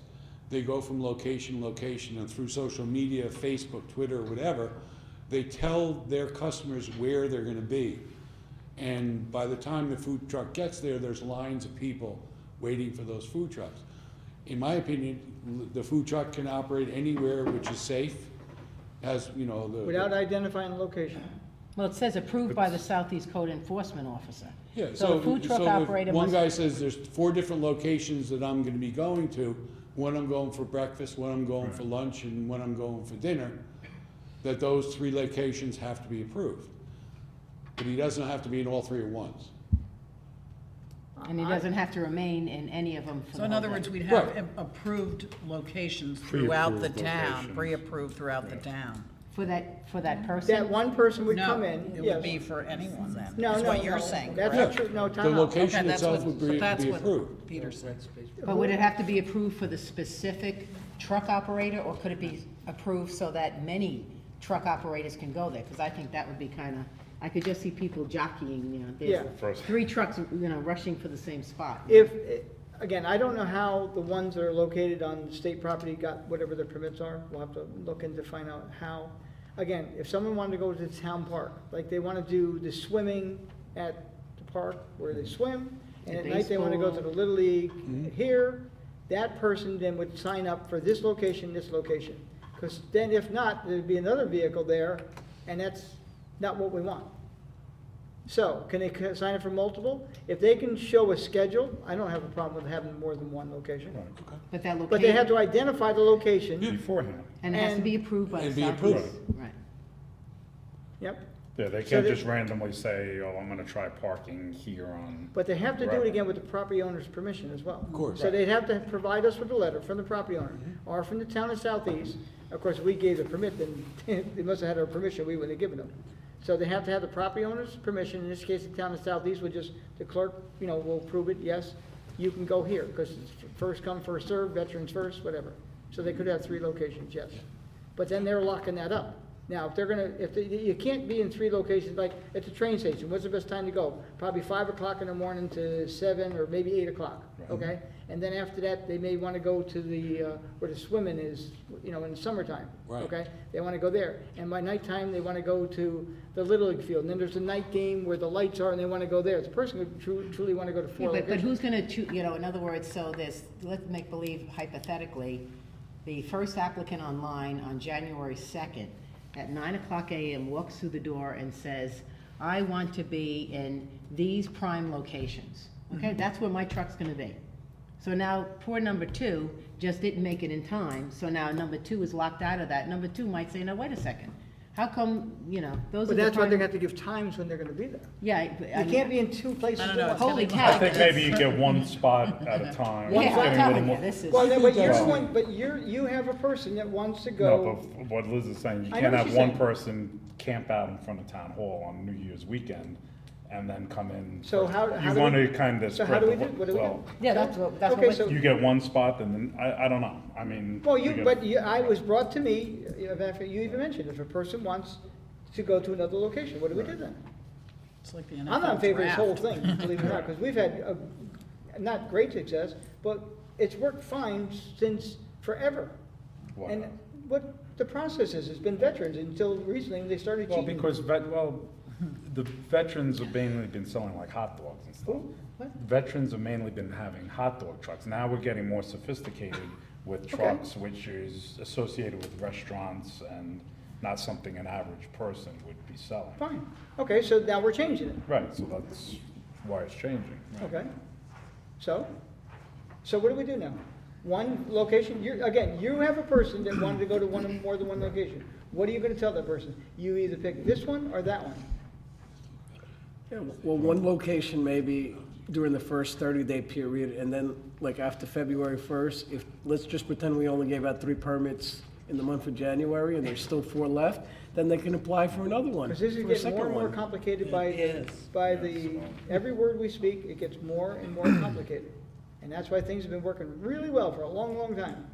They go from location to location, and through social media, Facebook, Twitter, whatever, they tell their customers where they're gonna be. And by the time the food truck gets there, there's lines of people waiting for those food trucks. In my opinion, the food truck can operate anywhere which is safe, has, you know, the. Without identifying the location. Well, it says approved by the Southeast Code Enforcement Officer. Yeah, So the food truck if operator one must- guy says there's 4 different locations that I'm gonna be going to, one I'm going for breakfast, one I'm going for lunch, and one I'm going for dinner, that those 3 locations have to be approved. But he doesn't have to be in all 3 at once. And he doesn't have to remain in any of them for So the in whole other day. words, we'd have Right. approved locations throughout the Pre-approved town, locations. pre-approved throughout the town. For that person? That one person would come No, in, it yes. would be for anyone then, No, is no, what you're no, saying, that's correct? not true, no, The time out. location Okay, that's itself what, would but that's be what approved. Peter said. But would it have to be approved for the specific truck operator, or could it be approved so that many truck operators can go there? Because I think that would be kind of, I could just see people jockeying, you know, Yeah. there's 3 trucks, you know, rushing for the same spot. If, again, I don't know how the ones that are located on state property got whatever their permits are. We'll have to look into find out how. Again, if someone wanted to go to the town park, like they want to do the swimming at the park where they swim, and at night they want to go to the Little League here, that person then would sign up for this location, this location. Because then if not, there'd be another vehicle there, and that's not what we want. So, can they sign up for multiple? If they can show a schedule, I don't have a problem with having more than one location. But that But they have location, to identify the location. Beforehand. and it has to and- be approved by the and be Southeast. approved. Right. Yep. Yeah, they So can't they- just randomly say, oh, I'm gonna try parking here on. But they have to do it Right. again with the property owner's permission as well. Of course. So they'd have to provide us with a letter from the property owner or from the town of Southeast. Of course, if we gave the permit, then they must have had our permission, we wouldn't have given them. So they have to have the property owner's permission. In this case, the town of Southeast would just, the clerk, you know, will approve it, yes, you can go here, because it's first come, first served, veterans first, whatever. So they could have 3 locations, yes. But then they're locking that up. Now, if they're gonna, you can't be in 3 locations, like at the train station, what's the best time to go? Probably 5 o'clock in the morning to 7, or maybe 8 o'clock, okay? And then after that, they may wanna go to the, where the swimming is, you know, in the summertime, Right. okay? They wanna go there. And by nighttime, they wanna go to the Little League field, and then there's a night game where the lights are, and they wanna go there. The person could truly wanna go to 4 Yeah, but locations. who's gonna choose, you know, in other words, so this, let's make believe hypothetically, the first applicant online on January 2nd at 9:00 a.m. walks through the door and says, I want to be in these prime locations. Okay, that's where my truck's gonna be. So now, poor number 2 just didn't make it in time, so now number 2 is locked out of that. Number 2 might say, no, wait a second, how come, you know, those are But the that's why prime. they have to give times when they're gonna be there. Yeah. You can't be in 2 places I at don't know, once. Holy It's cow. I think maybe you get one spot at a time. Yeah, It's I'm getting a little telling you, more- this is. Well, then, but you're the Well- one, but you have a person that wants to No, go. but what Liz is saying, you I know can't what have she's one saying. person camp out in front of town hall on New Year's weekend and then come in. So for- how You do want we- to kind of So spread how do the, we do, what do we do? well, Yeah, that's what Okay, we're- so, you get one spot and then, I don't know, I mean. well, you you, get- but you, I was brought to me, you even mentioned, if a person wants to go to another location, what do we do then? It's like the I'm not in NFL favor of this whole draft. thing, believe it or not, because we've had, not great success, but it's worked fine since forever. Why And not? what the process is, it's been veterans until recently when they started Well, cheating. because the veterans have mainly been selling like hot dogs and stuff. Who? What? Veterans have mainly been having hot dog trucks. Now we're getting more sophisticated with trucks, which is associated with restaurants and not something an average person would be selling. Fine. Okay, so now we're changing it. Right, so that's why it's changing. right. Okay. So what do we do now? One location, again, you have a person that wanted to go to more than one location. What are you gonna tell that person? You either pick this one or that one. Yeah, well, one location maybe during the first 30-day period, and then like after February 1st, if, let's just pretend we only gave out 3 permits in the month of January and there's still 4 left, then they can apply for another one. Because this is for a getting second more and more one. complicated by the, every word we speak, it gets more and more complicated. And that's why things have been working really well for a long, long time.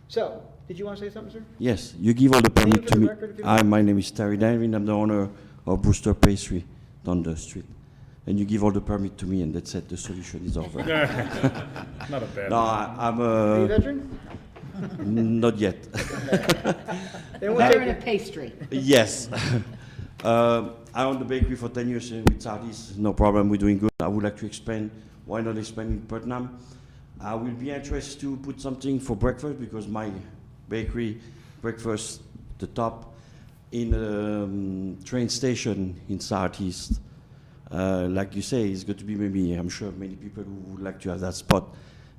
So, did you want to say something, sir? Yes, you give all the Name permit for to the me. record, if you Hi, don't- my name is Terry Danvin. I'm the owner of Brewster Pastry down the street. And you give all the permit to me, and that's it. The solution is over. Not a bad. No, I'm Are you a veteran? not yet. Then we'll Better take in a it. pastry. Yes. I own the bakery for 10 years with Southeast. No problem. We're doing good. I would like to expand. Why not expand in Putnam? I will be interested to put something for breakfast because my bakery breakfast, the top, in a train station in Southeast. Like you say, it's going to be maybe, I'm sure many people who would like to have that spot.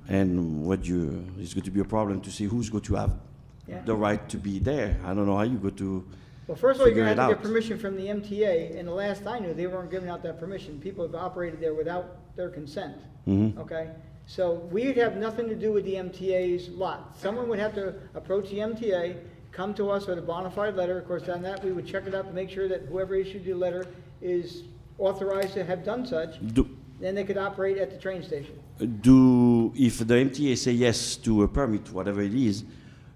And it's going to be a problem to see who's going to have Yeah. the right to be there. I don't know how you go to. Well, first of all, you're Figure gonna have it to get out. permission from the MTA, and the last I knew, they weren't giving out that permission. People have operated there without their consent. Mhm. Okay? So we'd have nothing to do with the MTA's lot. Someone would have to approach the MTA, come to us with a bona fide letter. Of course, on that, we would check it out to make sure that whoever issued the letter is authorized to have done such. Then they could operate at the train station. If the MTA say yes to a permit, whatever it is,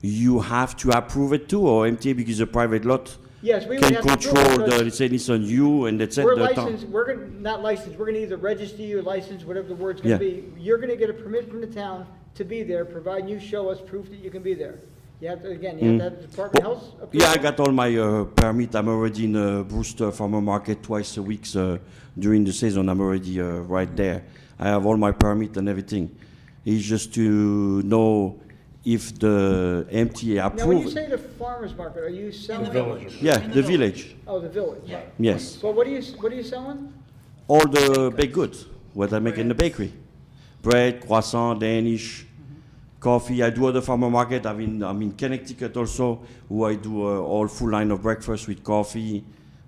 you have to approve it too, or MTA, because a private lot Yes, we would can have to approve control it the, because let's say it's on you and that's it. we're the town. licensed, not licensed, we're gonna either register you or license, whatever the word's gonna Yeah. be. You're gonna get a permit from the town to be there, providing you show us proof that you can be there. You have to, again, you have to have the Department of Health approval. Yeah, I got all my permit. I'm already in Brewster Farmer Market twice a week during the season. I'm already right there. I have all my permit and everything. It's just to know if the MTA Now, when approve you it. say the farmer's market, are you selling? Village. Yeah, the village. Oh, the village. Yes. Well, what are you selling? All the baked goods, what I make in the bakery. Bread, croissant, Danish, coffee. I do other farmer market. I'm in Connecticut also, where I do all full line of breakfast with coffee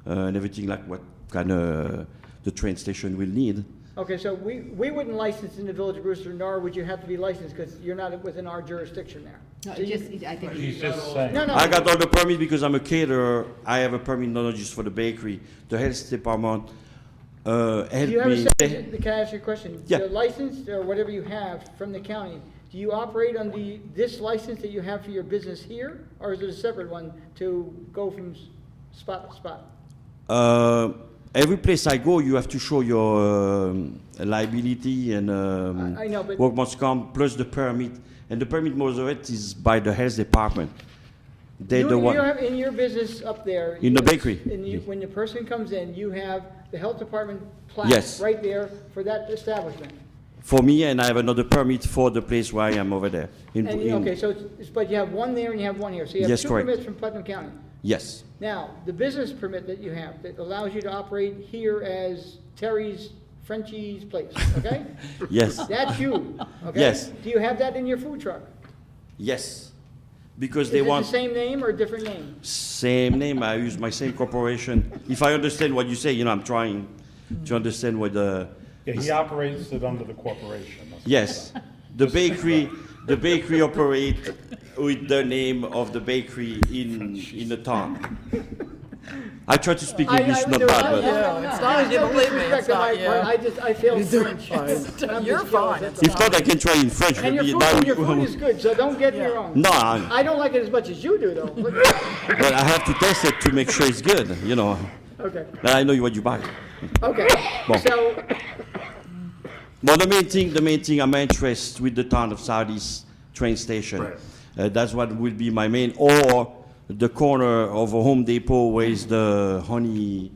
and everything like what kind of the train station will need. Okay, so we wouldn't license in the village of Brewster, nor would you have to be licensed, because you're not within our jurisdiction there. No, So it you- just, I think. He's just saying. No, no. I got all the permit because I'm a caterer. I have a permit not just for the bakery. The health department Do helped you have a me. separate, can I ask you a question? Yeah. The license or whatever you have from the county, do you operate on this license that you have for your business here? Or is it a separate one to go from spot to spot? Every place I go, you have to show your liability and I know, but- workman's comp plus the permit. And the permit, most of it is by the health department. They're the You one. have, in your business up there. In the you- bakery. And you, when the person comes in, you have the health department plaque Yes. right there for that establishment. For me, and I have another permit for the place where I am over there. And, okay, so but you have one there and you have one here. So you have Yes, two correct. permits from Putnam County. Yes, Now, the business permit that you have that allows you to operate here as Terry's Frenchie's Place, okay? yes, That's you, okay? Yes. Do you have that in your food truck? yes. Because Is they it want the same name or a different name? same name. I use my same corporation. If I understand what you say, I'm trying to understand what the. Yeah, he operates it under the corporation. That's what Yes, the bakery operate with the name of the bakery in the town. I try to speak English, not bad, but Yeah, it's not, you believe me, it's not, yeah. I failed French. I'm You're just fine, jealous, it's if not, I can try in French. And your Maybe food, now and your you- food is good, so don't get me wrong. No, I don't like it as much as you do, though. But- but I have to test it to make sure it's good. Okay, Then I know what you buy. okay. Bon. So, But the main thing, I'm interested with the town of Southeast train station. Right. That's what will be my main, or the corner of a Home Depot where is the honey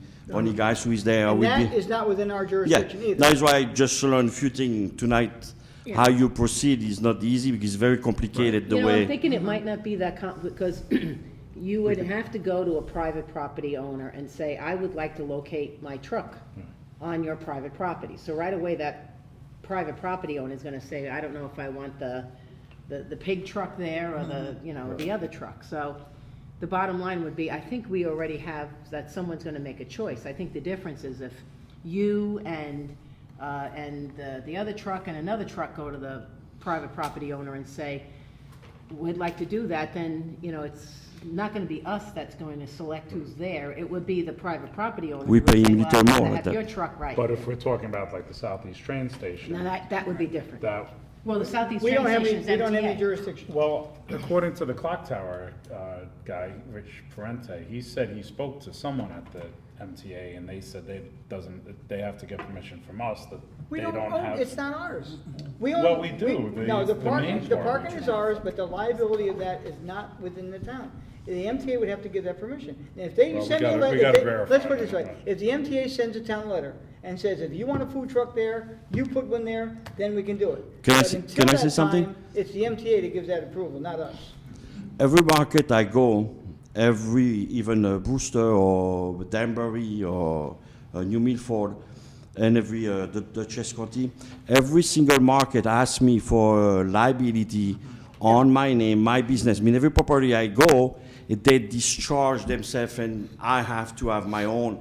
guys who is there. And will that be, is not within our yeah, jurisdiction either. that is why I just learned a few things tonight. How you proceed is not easy because it's very complicated the You know, way. I'm thinking it might not be that because you would have to go to a private property owner and say, I would like to locate my truck on your private property. So right away, that private property owner is gonna say, I don't know if I want the pig truck there or the, you know, the other truck. So the bottom line would be, I think we already have that someone's gonna make a choice. I think the difference is if you and the other truck and another truck go to the private property owner and say, we'd like to do that, then, you know, it's not gonna be us that's going to select who's there. It would be the private property owner. We who would pay say, him "Well, little I'd more rather at have your that." truck right. But if we're talking about like the Southeast train station, Now, that would be different. that, Well, the Southeast We train don't have any, station is we don't have any MTA. jurisdiction. well, according to the clock tower guy, Rich Parente, he said he spoke to someone at the MTA and they said they have to get permission from us, that We they don't don't own, have. it's not ours. Well, we do. No, the The parking, main the part. parking is ours, but the liability of that is not within the town. The MTA would have to give that permission. And if they Well, we send a gotta- letter, we gotta verify let's put it this that, way, right. if the MTA sends a town letter and says, if you want a food truck there, you put one there, then we can do it. Can I But say- until can I that say something? time, it's the MTA that gives that approval, not us. Every market I go, even Brewster or Danbury or New Milford, and the Dutchess County, every single market asks me for liability on my name, my business. I mean, every property I go, they discharge themselves, and I have to have my own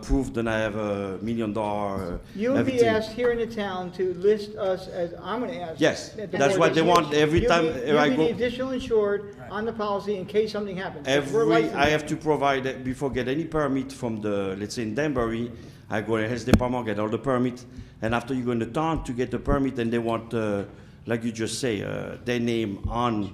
proof that I have $1 million. You would be everything. asked here in the town to list us as, I'm gonna ask. Yes, that- that's what they want every You'd time be- I You'd be go. the additional insured on the policy in case something happens. 'cause we're licensed. I have to provide, before get any permit from the, let's say in Danbury, I go to the health department, get all the permit, and after you go in the town to get the permit, and they want, like you just say, their name on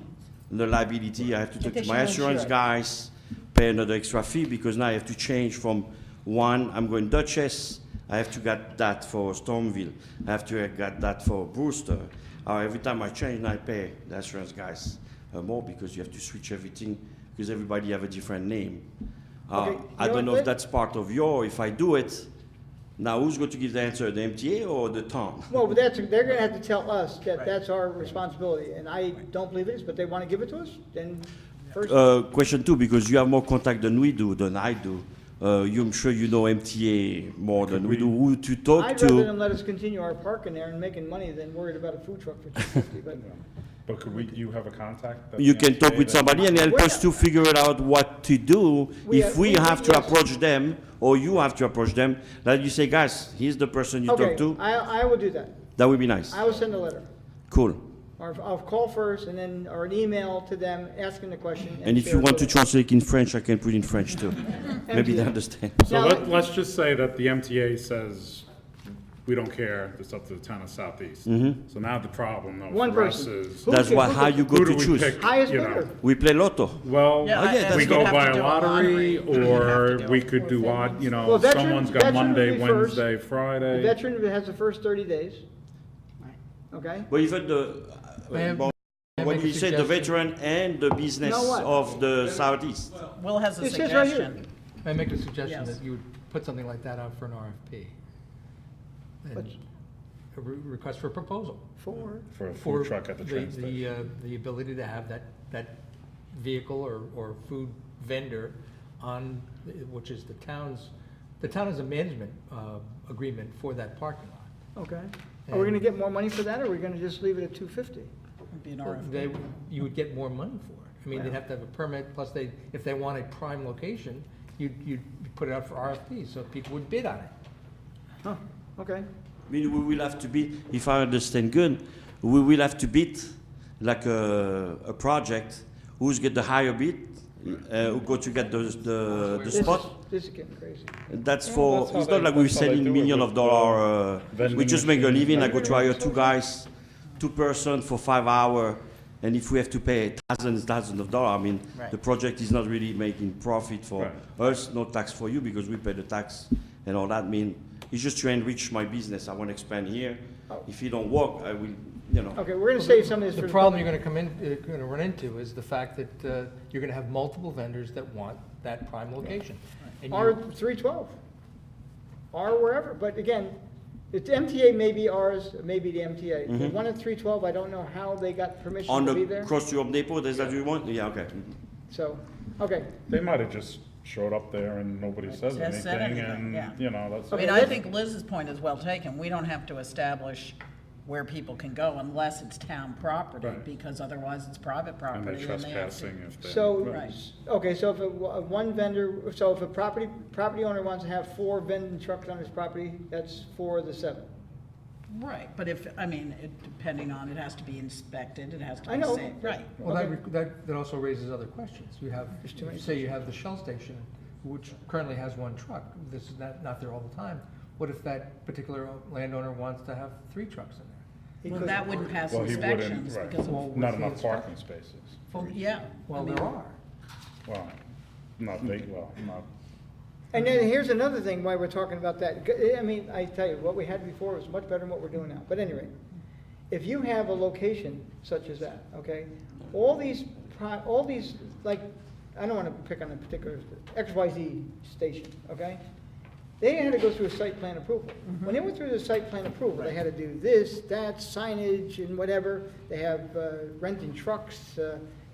the liability, I have to talk to my Additional assurance insured. guys, pay another extra fee, because now I have to change from one, I'm going Dutchess, I have to get that for Stormville, I have to get that for Brewster. Every time I change, now I pay the assurance guys more, because you have to switch everything, because everybody have a different name. Okay, I you know don't know what, if that's part of your, if I do it, now who's going to give the answer, the MTA or the town? Well, but they're gonna have to tell us that that's our responsibility, and I don't believe it is, but they wanna give it to us, then first. Question two, because you have more contact than I do. I'm sure you know MTA more than we do, who to talk I'd rather to. them let us continue our parking there and making money than worried about a food truck for $250, but. But could you have a contact? that You the can talk MTA with that- somebody and help Well, us to figure it out what to do. If we have to yes. approach them, or you have to approach them, that you say, guys, here's the person you Okay, talk to, I will do that. that would be nice. I will send a letter, Cool. or I'll call first and then, or an email to them asking the question. And if share you it want to with them. translate in French, I can put in French too. Maybe they understand. So Now- let's just say that the MTA says, we don't care, it's up to the town of Southeast. So now the problem though One for us person. is, Who That's can- why, who how can- you go who to do we choose. pick? Highest you know? bidder. We play lotto. Well, Yeah, that's we what go you have by to a do a lottery, lottery. or we could do odd, you know, Well, veteran- someone's got veteran Monday, would be first. Wednesday, The Friday. veteran has the first 30 days. Okay? But even May I- but may I when make a you say the suggestion? veteran and the business You know what? of the Southeast. Will has a It says right here. suggestion. May I make a suggestion Yes. that you would put something like that out for an RFP? And a request for proposal. For, For a For food truck at the train station. The ability to have that vehicle or food vendor on, which is the town has a management agreement for that parking lot. okay. Are we gonna get more money for that, or are we gonna just leave it at 250? Would be an RFP. You would get more money for it. I mean, they'd have to have a permit, plus if they want a prime location, you'd put it out for RFP, so people would bid on it. Huh, okay. I mean, we will have to bid, if I understand good, we will have to bid like a project, who's get the higher bid, who go to get the spot. This is getting crazy. That's for, that's how it's not they- like we're that's how they selling do it million with, of dollar, we vending just make a machines. living, I go to hire two guys, 2 person for 5 hours, and if we have to pay thousands of dollars, I mean, Right. the project is not really making profit for Right. us, no tax for you, because we pay the tax and all that. I mean, it's just to enrich my business, I want to expand here. If it don't work, I will you know. Okay, we're gonna save some of this for. The problem you're gonna run into is the fact that you're gonna have multiple vendors that want that prime location. And Or you- 312, or wherever, but again, it's MTA may be ours, maybe the MTA. The one at 312, I don't know how they got permission On to be the there, Cross Europe Depot, is that what you want? Yeah, okay. so, okay. They might have just showed up there and nobody says Just said anything, anything, yeah. and, you know, that's. I mean, Okay, I let's- think Liz's point is well taken. We don't have to establish where people can go unless it's town property, Right. because otherwise it's private And property. they're and they have to- trespassing if they. So, Right. okay, so if one vendor, so if a property owner wants to have 4 vending trucks on his property, that's 4 of the 7. Right, but if, I mean, depending on, it has to be inspected, it has to I be know. safe, right. Well, Okay. that also raises other questions. You have, There's too many say you have the Shell station, which currently has 1 truck. This is not there all the time. What if that particular landowner wants to have 3 trucks in there? He Well, couldn't. that wouldn't pass Well, he wouldn't, inspections right. because of, Well, Not what's the enough parking spaces. well, yeah. I Well, mean, there are. Well, not big, well, not, And then here's another thing why we're talking about that. I mean, I tell you, what we had before was much better than what we're doing now. But anyway, if you have a location such as that, okay, all these, like, I don't want to pick on a particular XYZ station, okay? They had to go through a site plan approval. When they went through the site plan approval, they had to do this, that, signage and whatever. They have renting trucks,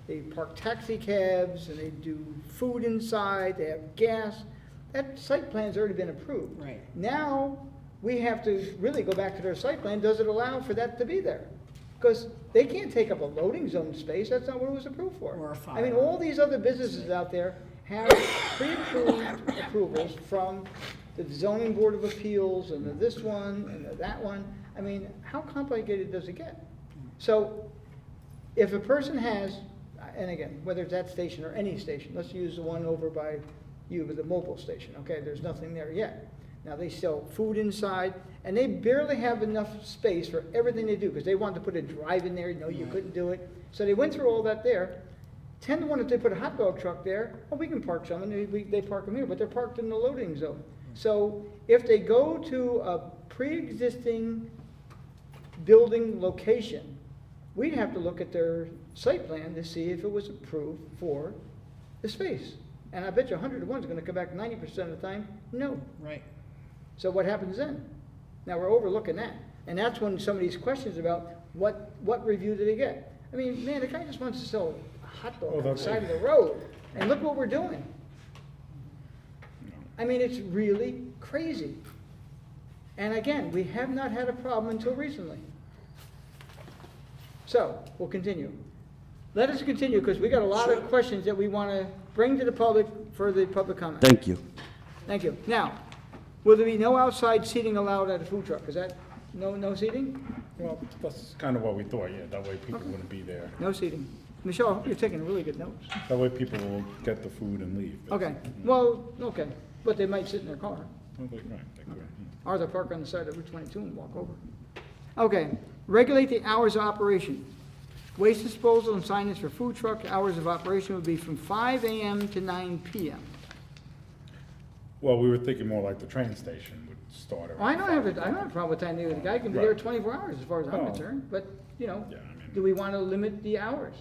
they park taxi cabs, and they do food inside, they have gas. That site plan's already been approved. Right. Now, we have to really go back to their site plan, does it allow for that to be there? Because they can't take up a loading zone space, that's not what it was approved for. Or a I mean, fire. all these other businesses out there have pre-approved approvals from the zoning board of appeals, and the this one, and the that one. I mean, how complicated does it get? So, if a person has, and again, whether it's that station or any station, let's use the one over by you, the mobile station, okay, there's nothing there yet. Now, they sell food inside, and they barely have enough space for everything they do, because they wanted to put a drive in there, no, you couldn't do it. So they went through all that there. 10 to 1, if they put a hot dog truck there, oh, we can park some, and they park them here, but they're parked in the loading zone. So if they go to a pre-existing building location, we'd have to look at their site plan to see if it was approved for the space. And I bet you 100 to 1 is gonna come back 90% of the time, no. Right. So what happens then? Now, we're overlooking that. And that's when some of these questions about what review did they get? I mean, man, the guy just wants to sell a hot dog on the side of the road, and look what we're doing. I mean, it's really crazy. And again, we have not had a problem until recently. So, we'll continue. Let us continue, because we got a lot of questions that we want to bring to the public for the public comment. Thank you. Thank you. Now, will there be no outside seating allowed at a food truck? Is that no seating? well, that's kind of what we thought, yeah, that way people wouldn't be there. No seating. Michelle, I hope you're taking really good notes. That way people will get the food and leave. Okay, well, okay, but they might sit in their car, Well, they- right, they could, yeah. or they'll park on the side of Route 22 and walk over. Okay, regulate the hours of operation. Waste disposal and signage for food truck hours of operation would be from 5 AM to 9 PM. Well, we were thinking more like the train station would start around. I don't have a problem with that, either. The guy can be there Right. 24 hours as far as I'm Oh. concerned, but, you know, Yeah, I mean- do we want to limit the hours?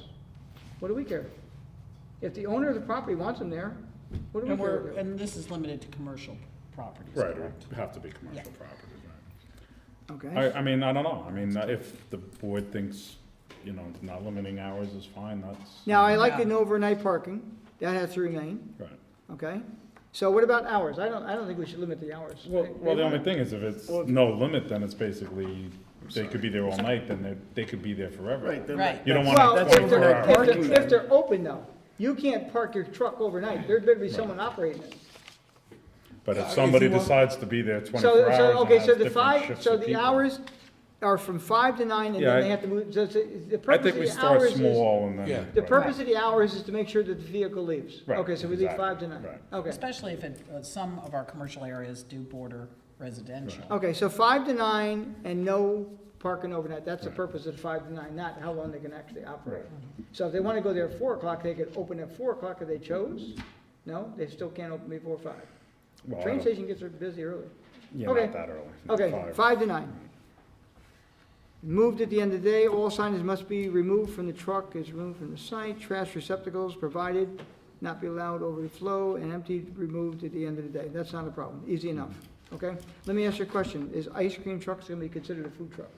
What do we care? If the owner of the property wants them there, what do we And care? and this is limited to commercial properties, Right, it correct? would have to be commercial properties, right? Okay, I mean, I don't know, I mean, if the board thinks, you know, not limiting hours is fine, that's. now, I like Yeah. an overnight parking, that has to remain, Right. okay? So what about hours? I don't think we should limit the hours. Well, the only thing is, if it's no limit, then it's basically, they could be there all night, then they could be there forever. Right, then Right. You don't Well, want if That's to. overnight they're, parking then. if they're open though, you can't park your truck overnight, there better be someone operating it. But if somebody you want- decides to be there 24 So, hours and okay, so has the different five, shifts so of the people. hours are from 5 to 9, and Yeah, then they I- have to move, so the I purpose think of we the start hours is, small and then. Yeah. the right. purpose of the hours is to make sure that the vehicle leaves. Right, Okay, so we leave exactly, 5 to 9, right. okay. Especially if some of our commercial areas do border residential. Okay, so 5 to 9 and no parking overnight, that's the purpose of 5 to 9, not how long they can actually operate. So if they want to go there at 4 o'clock, they could open at 4 o'clock if they chose? No, they still can't open before 5. Well, I Train don't- station gets busy early. Yeah, okay. not that early. not Okay, 5 to 9. Moved at the end of the day, all signage must be removed from the truck, is removed from the site, trash receptacles provided, not be allowed overflow, and emptied, removed at the end of the day. That's not a problem, easy enough, okay? Let me ask you a question, is ice cream trucks gonna be considered a food truck?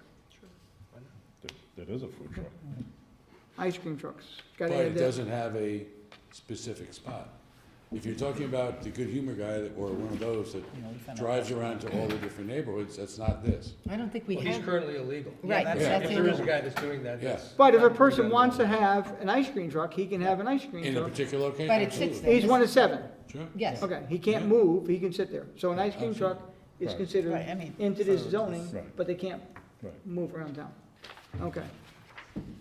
That is a food truck. Ice cream trucks, But gotta add it that. doesn't have a specific spot. If you're talking about the good humor guy or one of those that drives around to all the different neighborhoods, that's not this. I don't think we Well, he's have, currently illegal. right, that's- that's If there is a illegal. guy that's doing that, Yeah. that's. But if a person wants to have an ice cream truck, he can have an ice cream In a truck. particular location, But it sits absolutely. there. He's one of 7, Sure. Yes. okay, he can't Yeah. move, he can sit there. So an ice cream truck is Right. considered Right, I mean, into this for- zoning, Right. but they can't Right. move around town. Okay.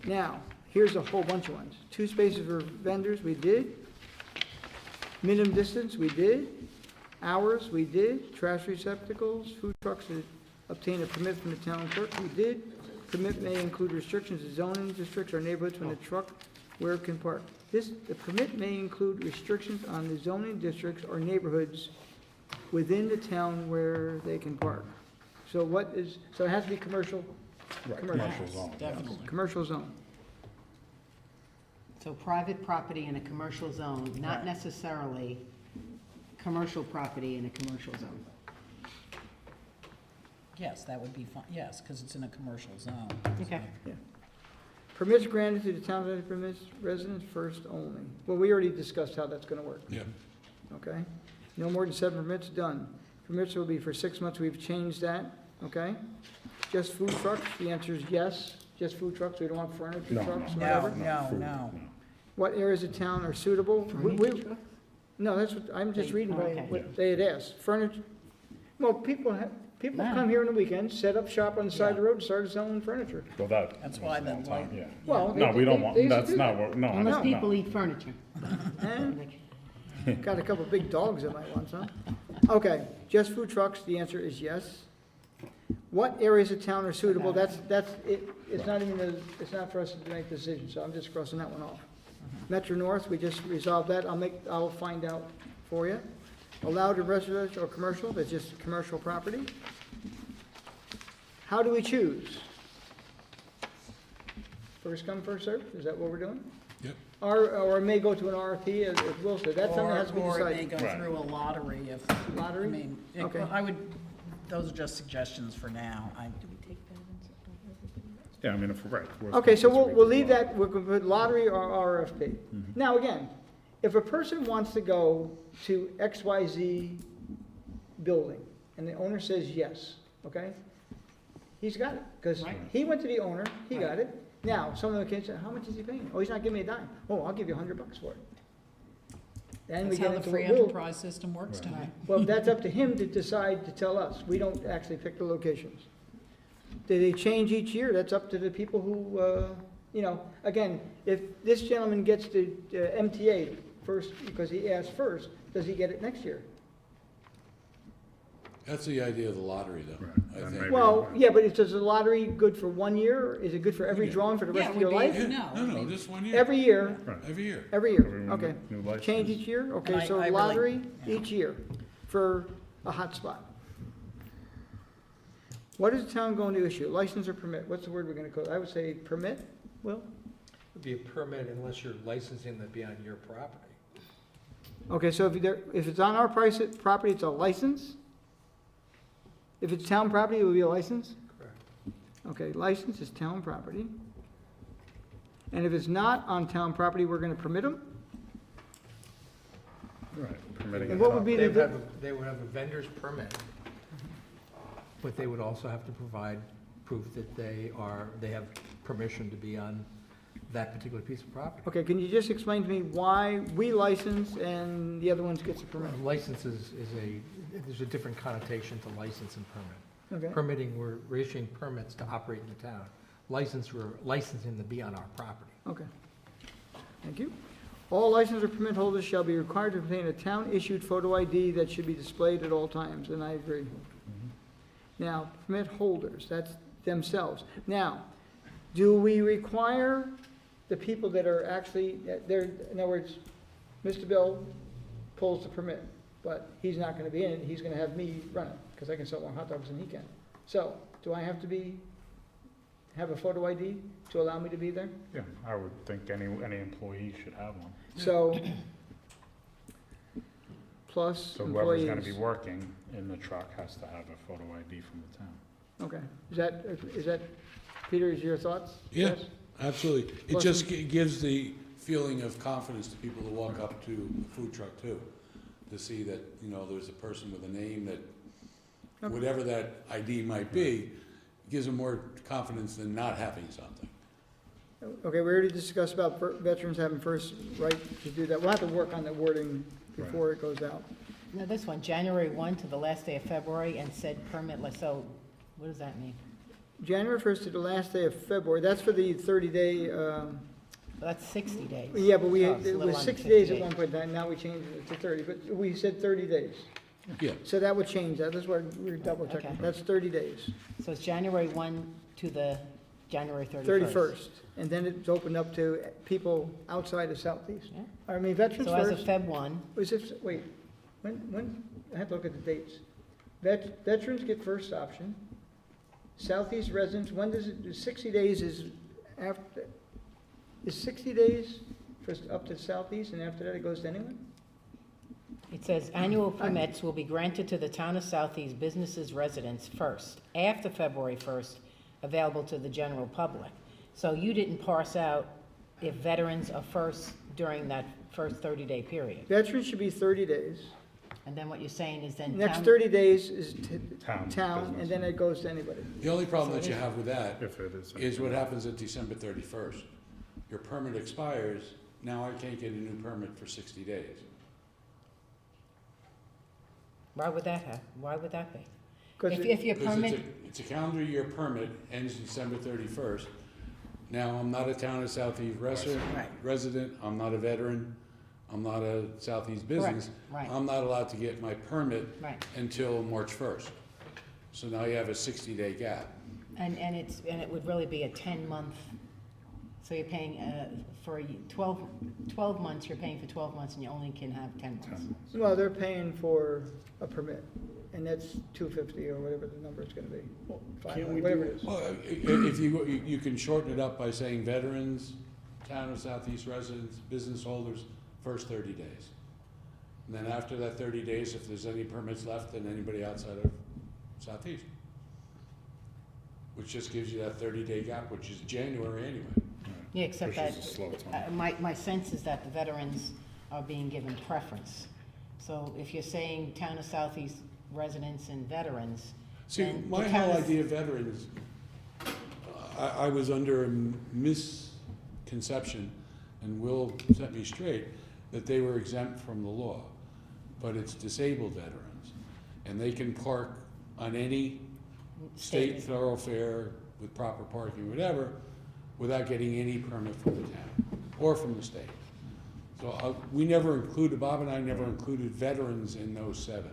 Now, here's a whole bunch of ones. 2 spaces for vendors, we did. Minimum distance, we did. Hours, we did. Trash receptacles, food trucks that obtain a permit from the town clerk, we did. Permit may include restrictions to zoning districts or neighborhoods when the truck where it can park. The permit may include restrictions on the zoning districts or neighborhoods within the town where they can park. So so it has to be commercial, Right, Commercial. commercial zone. yes. Definitely. commercial zone. So private property in a commercial zone, not necessarily commercial property in a commercial zone. Yes, that would be fine, yes, because it's in a commercial zone. Okay. Permits granted to the town residents first only. Well, we already discussed how that's gonna work, Yeah. okay? No more than 7 permits, done. Permits will be for 6 months, we've changed that, okay? Just food trucks, the answer is yes, just food trucks, we don't want furniture No, trucks, No, whatever. no, Food, no. What areas of town are suitable? No, that's what, I'm just reading by Okay. what they had asked. Furniture, well, people Wow. come here on the weekend, set up shop on the side of the road and start selling furniture. Well, that. That's why the that's a long time, light- yeah. Well, No, we don't they want, used to that's do not that. what, no, Unless no. people eat furniture. Got a couple big dogs that might want some. Okay, just food trucks, the answer is yes. What areas of town are suitable, that's, it's not even, it's not for us to make the decision, so I'm just crossing that one off. Metro North, we just resolved that, I'll find out for you. Allowed in residential or commercial, that's just commercial property. How do we choose? First come, first served, is that what we're doing? Yep. Or it may go to an RFP, as Will said, that's something that has to be Or it may decided. go Right. through a lottery if, I Lottery? mean, Okay. I would, those are just suggestions for now. Yeah, I mean, if, right. worst Okay, comes so to we'll worst, leave that, we'll put lottery or RFP. Now, again, if a person wants to go to XYZ building, and the owner says yes, okay? He's got it, because Right. he went to the owner, he got it. Now, someone can say, how much is he paying? Oh, he's not giving me a dime. Oh, I'll give you $100 for it. Then we That's get how the into free what Will, enterprise system works tonight. well, that's up to him to decide to tell us. We don't actually pick the locations. Do they change each year? That's up to the people who, again, if this gentleman gets the MTA first, because he asked first, does he get it next year? That's the idea of the lottery, though, Right. I And think. maybe- Well, yeah, but is the lottery good for 1 year? Is it good for every Yeah. drawing for the rest Yeah, it of your would be- life? Yeah, no, just 1 year. Every year, Right. Every year. every Every year, new- okay. new license. Change each year? And Okay, so I really- lottery yeah. each year for a hot spot. What is the town going to issue? License or permit? What's the word we're gonna call it? I would say permit, Will? It'd be a permit unless you're licensing that be on your property. Okay, so if it's on our property, it's a license? If it's town property, it will be a license? Correct. Okay, license is town property. And if it's not on town property, we're gonna permit them? Right, permitting. And it what would up. be They the, would have a vendor's permit, but they would also have to provide proof that they have permission to be on that particular piece of property. okay, can you just explain to me why we license and the other ones gets a permit? License there's a different connotation to license and permit. Okay, Permitting, we're issuing permits to operate in the town. License, we're licensing to be on our property. okay. Thank you. All license or permit holders shall be required to obtain a town-issued photo ID that should be displayed at all times, and I agree. Now, permit holders, that's themselves. Now, do we require the people that are actually, they're, in other words, Mr. Bill pulls the permit, but he's not gonna be in it, he's gonna have me run it, because I can sell more hot dogs than he can. So, do I have to be have a photo ID to allow me to be there? Yeah, I would think any employee should have one. So, plus So whoever's gonna employees. be working in the truck has to have a photo ID from the town. Okay, is that, Peter, is your thoughts? Yeah, Yes? absolutely. It Plus- just gives the feeling of confidence to people to walk up to a food truck too, to see that, you know, there's a person with a name that, Okay. whatever that ID might be, gives them more confidence than not having something. Okay, we already discussed about veterans having first right to do that. We'll have to work on the wording before it goes out. Now, this one, January 1 to the last day of February, and said permit, so what does that mean? January 1st to the last day of February, that's for the 30-day, Well, that's 60 days. yeah, but Oh, it's a it little was under 60 days at 58. one point, in time. Now we changed it to 30, but we said 30 days. Yeah. So that would change that, that's why we're double checking. Okay. That's 30 days, So it's January 1 to the January 31st. 31st. And then it's opened up to people outside of Southeast. Yeah. I mean, veterans So as of first, Feb 1, was it, wait, when, I have to look at the dates. Veterans get first option. Southeast residents, when does it, 60 days is after, is 60 days for up to Southeast, and after that it goes to anyone? it says annual permits will be granted to the town of Southeast businesses residents first, after February 1st, available to the general public. So you didn't parse out if veterans are first during that first 30-day period. Veterans should be 30 days. And then what you're saying is then Next town- 30 days is Town town, and business. then it goes to anybody. The only problem that you have with that If it is. is what happens at December 31st. Your permit expires, now I can't get a new permit for 60 days. Why would that have, why would that be? 'Cause If your Because permit, it's a calendar year permit, ends December 31st. Now, I'm not a town of Southeast resident, I'm not a veteran, I'm not a Southeast business. right. I'm not allowed to get my permit right, until March 1st. So now you have a 60-day gap. and it would really be a 10-month, so you're paying, for 12 months, you're paying for 12 months, and you only can have 10 months. Well, they're paying for a permit, and that's $250 or whatever the number is gonna be. Can't we Whatever do- it is. Well, if you can shorten it up by saying veterans, town of Southeast residents, business holders, first 30 days. And then after that 30 days, if there's any permits left, then anybody outside of Southeast. Which just gives you that 30-day gap, which is January anyway. Yeah, except Which is that, a slow time. my sense is that the veterans are being given preference. So if you're saying town of Southeast residents and veterans, See, then my the town whole is- idea of veterans, I was under a misconception, and Will set me straight, that they were exempt from the law. But it's disabled veterans, and they can park on any state thoroughfare with proper parking, whatever, without getting any permit from the town or from the state. So we never included, Bob and I never included veterans in those 7.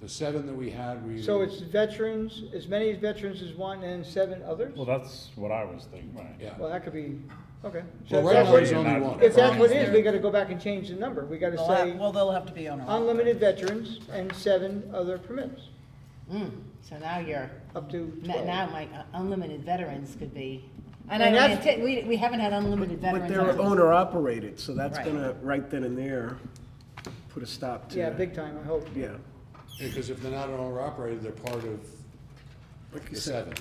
The 7 that we had, we. So it's veterans, as many veterans as one, and 7 others? Well, that's what I was thinking, right. Yeah. Well, that could be, okay. Well, So if right that's now what there's it- only one. if that's what it is, we gotta go back and change the number. We gotta say Well, they'll have to be owner. unlimited veterans and 7 other permits, so now you're, up to 12. now my unlimited veterans could be, and And I, that's- we haven't had unlimited But veterans. they're on- owner operated, so that's Right. gonna, right then and there, put a stop to. Yeah, big time, I hope. Yeah, Because if they're not owner operated, they're part of like you the said, 7.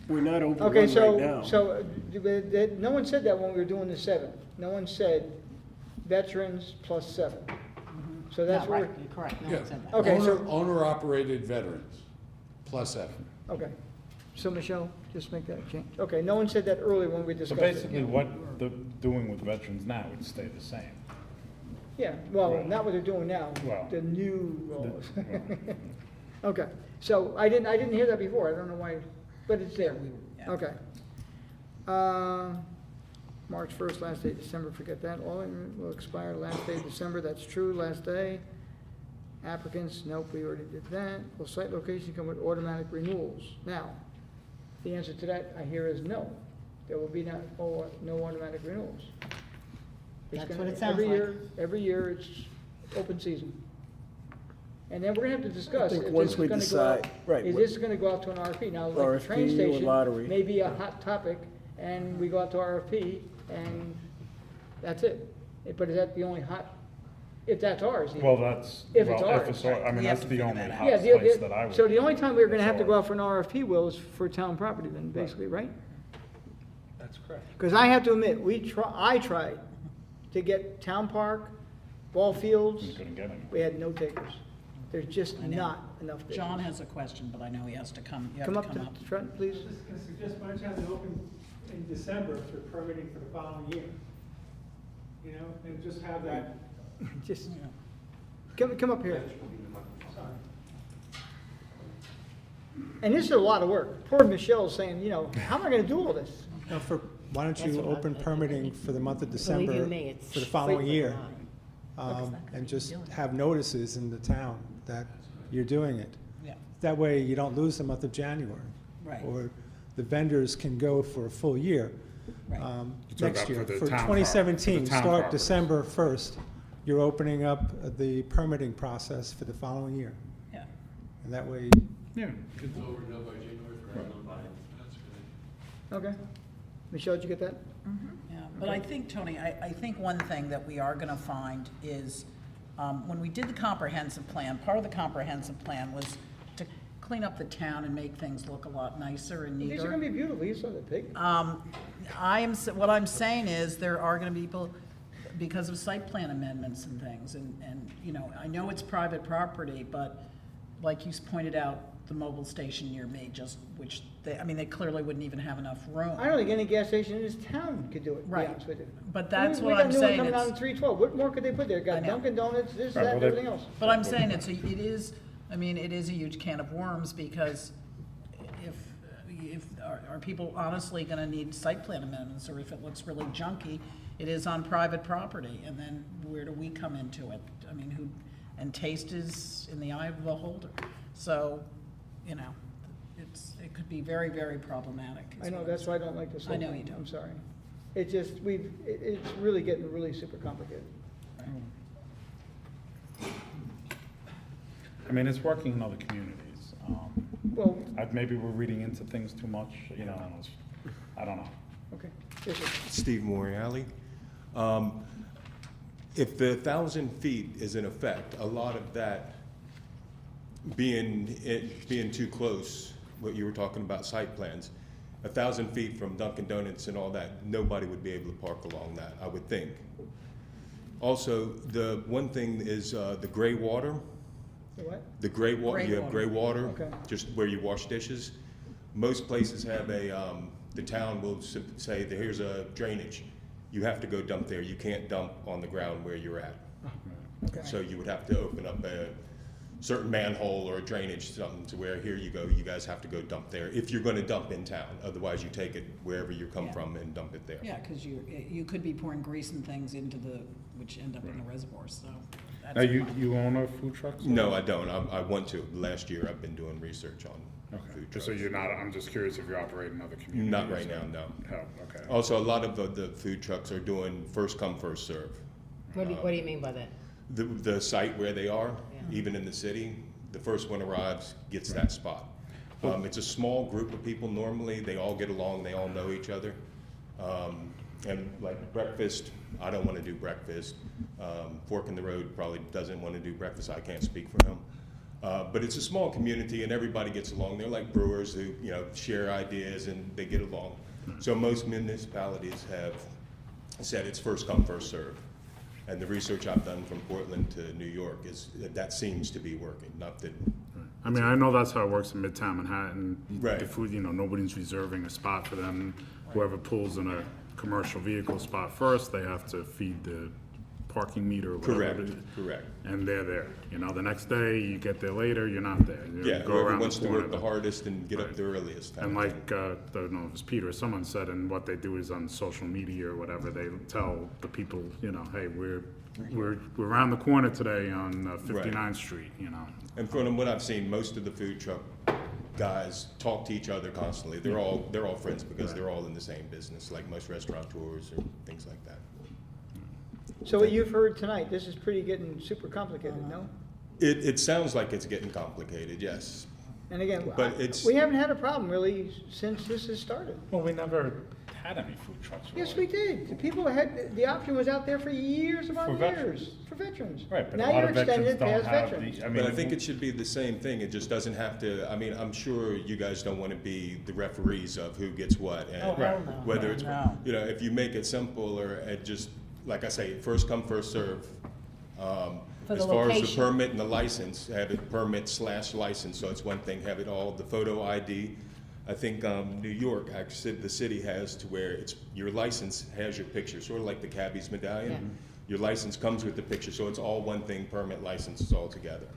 we're not Okay, overrun right so, now. no one said that when we were doing the 7. No one said veterans plus 7. So that's No, what right, you're correct, no Yeah. one said that. Okay, so- Owner operated veterans, plus 7. okay. So Michelle, just make that change. Okay, no one said that earlier when we So discussed it. basically, what they're doing with veterans now would stay the same. Yeah, well, not what they're doing now, Well, the new laws. Okay, so I didn't hear that before, I don't know why, but it's there. Yeah. Okay. March 1st, last day, December, forget that, all will expire last day of December, that's true, last day. Applicants, nope, we already did that. Will site location come with automatic renewals? Now, the answer to that, I hear, is no. There will be no automatic renewals. It's That's gonna- what it sounds every like. year- Every year, it's open season. And then we're gonna have to discuss. think if once this we is gonna go decide- out- right, Is what- this gonna go out to an RFP? Now, like the train RFP or station lottery. may be a hot topic, and we go out to RFP, and that's it. But is that the only hot, if that's ours? even. Well, that's, If it's well, if ours. it's, I mean, We have that's to the figure only that out. hot Yeah, place that I would. so the only time we're gonna have to go That's out for an RFP, Will, is for town property then, basically, right? That's correct. Because I have to admit, I tried to get Town Park, ball You fields, couldn't get any. we had no takers. There's just I know. not enough takers. John has a question, but I know he has to come, you have Come to up come to up. the front, please. I was just gonna suggest, why don't you have it open in December for permitting for the following year? You know, and just have that, Just, Yeah. come up here. sorry. And this is a lot of work. Poor Michelle's saying, how am I gonna do all this? Now, why don't That's you what I- open permitting for the month of December Believe you me, it's. for the following year? Right. And just have notices in the town that you're doing it. Yeah, That way you don't lose the month of January. Right. Or the vendors can go for a full year. Right. You're talking Next about year, for the for town 2017, for the town start properties. December 1st, you're opening up the permitting process for the following year. yeah. And that way, Yeah. It's over and done by January 1st. That's good. Okay. Michelle, did you get that? Yeah, but I think, Tony, I think one thing that we are gonna find is, when we did the comprehensive plan, part of the comprehensive plan was to clean up the town and make things look a lot nicer and neater. These are gonna be beautiful. You saw the pig. What I'm saying is, there are gonna be people, because of site plan amendments and things, and, I know it's private property, but like you pointed out, the mobile station near me which they clearly wouldn't even have enough room. I don't think any gas station in this town could do it, to be Right. honest with you. But that's We what got I'm a new one saying, coming out it's- in 312. What more could they put there? I Got know. Dunkin' Donuts, this, Right, that, well, and they- everything else. But I'm saying it is a huge can of worms, because if, are people honestly gonna need site plan amendments, or if it looks really junky, it is on private property, and then where do we come into it? And taste is in the eye of the beholder, so, it could be very, very problematic. is I know, what that's why I don't like this. I know you don't. I'm sorry. It just, it's really getting really super complicated. I mean, it's working in other communities. Well, Maybe we're reading into things too much, I don't know. okay. Yes, sir. Steve Moriali. If the 1,000 feet is in effect, a lot of that being too close, what you were talking about, site plans, 1,000 feet from Dunkin' Donuts and all that, nobody would be able to park along that, I would think. Also, the one thing is the gray water. The what? The gray water, Gray you have water. gray water, Okay. just where you wash dishes. Most places have the town will say, that here's a drainage. You have to go dump there. You can't dump on the ground where you're at. Okay. So you would have to open up a certain manhole or a drainage, something to where, here you go, you guys have to go dump there, if you're gonna dump in town. Otherwise, you take it wherever you come Yeah. from and dump it there. Yeah, because you could be pouring grease and things which end up in the reservoir, so. that's Now, you fine. own a food truck? No, I don't. I want to. Last year, I've been doing research on Okay, food just so trucks. you're not, I'm just curious if you're operating in other communities. Not right now, no. Oh, okay. Also, a lot of the food trucks are doing first come, first serve. What do you mean by that? The site where they are, Yeah. even in the city, the first one arrives gets that spot. It's a small group of people normally, they all get along, they all know each other. And like breakfast, I don't want to do breakfast. Fork in the Road probably doesn't want to do breakfast, I can't speak for him. But it's a small community and everybody gets along. They're like brewers who, share ideas and they get along. So most municipalities have said it's first come, first serve. And the research I've done from Portland to New York is that seems to be working, not that. I mean, I know that's how it works in Midtown Manhattan. Right. The food, nobody's reserving a spot for them. Whoever pulls in a commercial vehicle spot first, they have to feed the parking meter or whatever. Correct. And they're there. The next day, you get there later, you're not there. You Yeah, go whoever around wants to corner, work the hardest and get up Right. the earliest. And like, I don't know if it was Peter or someone said, and what they do is on social media or whatever, they tell the people, hey, we're around the corner today on 59th Street, And from what I've seen, most of the food truck guys talk to each other constantly. They're all friends because they're all in the same business, like most restaurateurs or things like that. So what you've heard tonight, this is pretty getting super complicated, no? It sounds like it's getting complicated, yes. And again, But it's- we haven't had a problem really since this has started. Well, we never had any food trucks. Yes, really. we did. The people had, the option was out there for years upon For years, veterans. for veterans. Right, but a Now lot you're of extending veterans it don't past have veterans. the, I But I mean, think it should be the same thing, it just doesn't have to, I mean, I'm sure you guys don't want to be the referees of who gets what, and Oh, hell no. whether it's, No. you know, if you make it simple, or and just, like I say, first come, first serve. For the As far as the location. permit and the license, have it permit/license, so it's one thing, have it all, the photo ID. I think New York, actually, the city has to where it's, your license has your picture, sort of like the cabbie's medallion. Your license comes with the picture, so it's all one thing, permit, license, it's all together.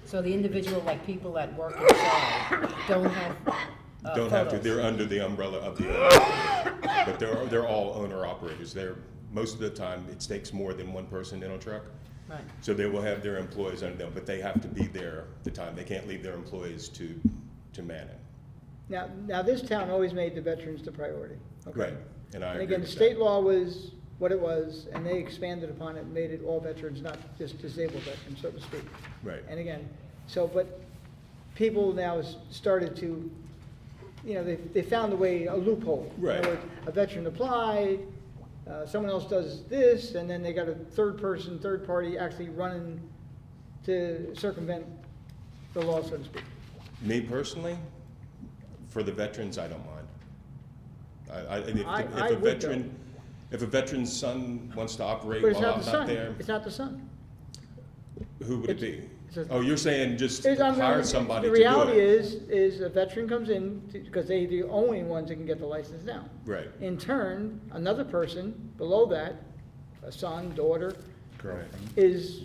So the individual, like people that work inside, don't have Don't have to, photos. they're under the umbrella of the owner. But they're all owner operators. Most of the time, it takes more than one person in a truck. Right. So they will have their employees under them, but they have to be there the time. They can't leave their employees to man it. Now, this town always made the veterans the priority. okay? Right, and I And agree again, with that. state law was what it was, and they expanded upon it and made it all veterans, not just disabled veterans, so to speak. Right. And again, but people now started to, they found a way, a loophole. In Right. other words, a veteran applied, someone else does this, and then they got a third party actually running to circumvent the law, so to speak. Me personally, for the veterans, I don't mind. And I if would, a veteran, if a veteran's son wants to operate But it's while not I'm the not son, there, it's not the son. who would it be? it's a- Oh, you're saying just It's- I mean, hire somebody to The do it? reality is a veteran comes in, because they're the only ones that can get the license now. Right. In turn, another person below that, a son, daughter, girlfriend. is,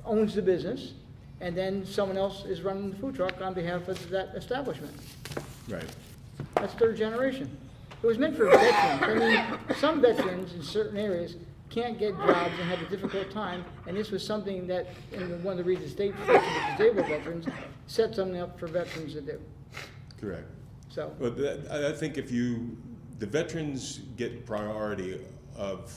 owns the business, and then someone else is running the food truck on behalf of that establishment. Right. That's third generation. It was meant for veterans. I mean, some veterans in certain areas can't get jobs and have a difficult time, and this was something that, in one of the reasons state for disabled veterans, set something up for veterans to do. Correct. So, But I think the veterans get priority of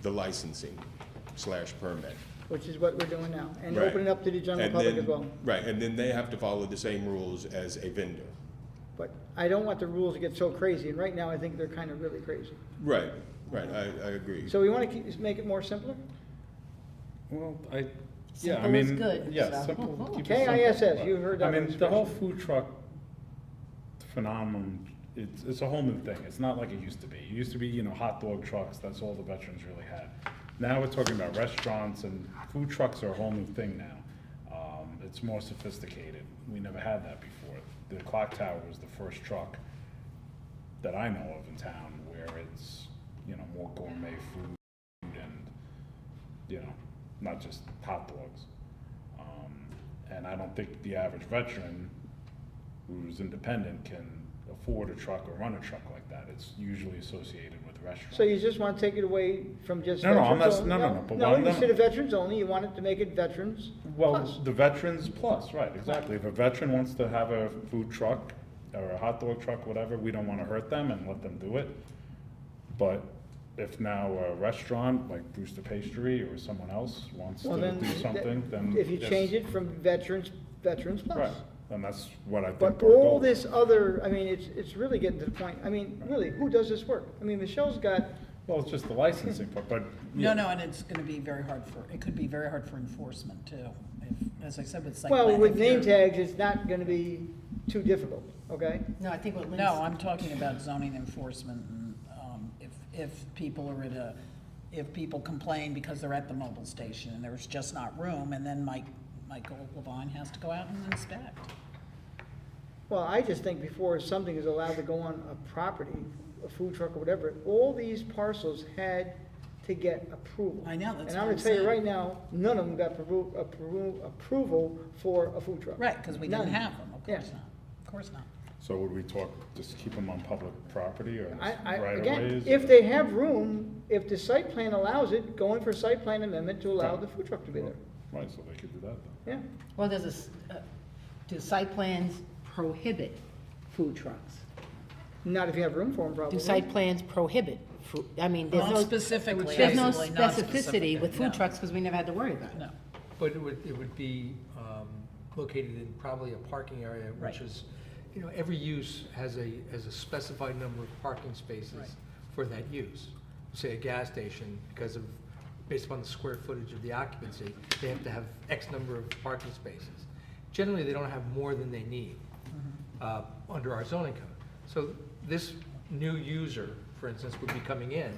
the licensing/permit. which is what we're doing now, and Right. open it up to the general And public then- as well. Right, and then they have to follow the same rules as a vendor. But I don't want the rules to get so crazy, and right now I think they're kind of really crazy. Right, I agree. So we want to make it more simpler? Well, yeah, I Simple mean, is good, yeah, so. simple. keep it simple, KISS, but- you heard that I mean, the expression. whole food truck phenomenon, it's a whole new thing. It's not like it used to be. It used to be, hot dog trucks, that's all the veterans really had. Now we're talking about restaurants, and food trucks are a whole new thing now. It's more sophisticated. We never had that before. The Clock Tower was the first truck that I know of in town where it's, more gourmet food and, not just hot dogs. And I don't think the average veteran who's independent can afford a truck or run a truck like that. It's usually associated with restaurants. So you just want to take it away from just No, no, I'm veterans not- only? no, but No, one of them- instead of veterans only, you want it to make it veterans Well, plus. the veterans plus, right, exactly. If a veteran wants to have a food truck or a hot dog truck, whatever, we don't want to hurt them and let them do it. But if now a restaurant like Brewster Pastry or someone else wants Well, to then, do something, then. if you yes. change it from veterans plus. Right, and that's what I think. But our all goal this is. other, I mean, it's really getting to the point, I mean, really, who does this work? I mean, Michelle's got, Well, it's just the licensing part, but. yeah. No, and it's gonna be very hard it could be very hard for enforcement too. As I said, with site well, plan, with if name you're- tags, it's not gonna be too difficult, okay? No, I think what Lynn's. No, I'm talking about zoning enforcement, and, if people are if people complain because they're at the mobile station and there's just not room, and then Michael Levine has to go out and inspect. Well, I just think before something is allowed to go on a property, a food truck or whatever, all these parcels had to get approval. I know, that's And I'm what gonna I'm tell you saying. right now, none of them got approval for a food truck. Right, because we didn't None. have them, of course Yeah. not, of course not. So would we talk, just keep them on public property or Again, right-of-ways? if they have room, if the site plan allows it, go in for a site plan amendment to allow Right. the food truck to be there. Right, so they could do that then. Yeah. Well, do site plans prohibit food trucks? Not if you have room for them, Do probably. site plans prohibit, I mean, there's Not no. specifically, There's no absolutely not specificity with specifically, food no. trucks because we never had to worry about it. No. But it would be located in probably a parking area, which Right. is, you know, every use has a specified number of parking spaces Right. for that use. Say a gas station, because of, based upon the square footage of the occupancy, they have to have X number of parking spaces. Generally, they don't have more than they need under our zoning code. So this new user, for instance, would be coming in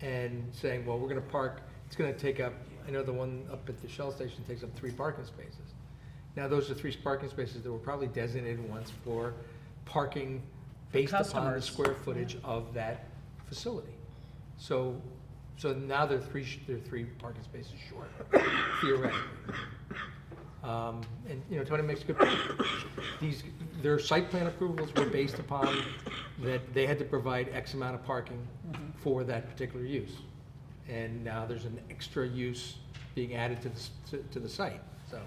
and saying, well, we're gonna park, it's gonna take up, I know the one up at the Shell station takes up 3 parking spaces. Now, those are 3 parking spaces that were probably designated once for parking based upon the customers. square footage of that facility. So now they're 3 parking spaces short, theoretically. And, you know, Tony makes a good point. Their site plan approvals were based upon that they had to provide X amount of parking for that particular use. And now there's an extra use being added to the site, so.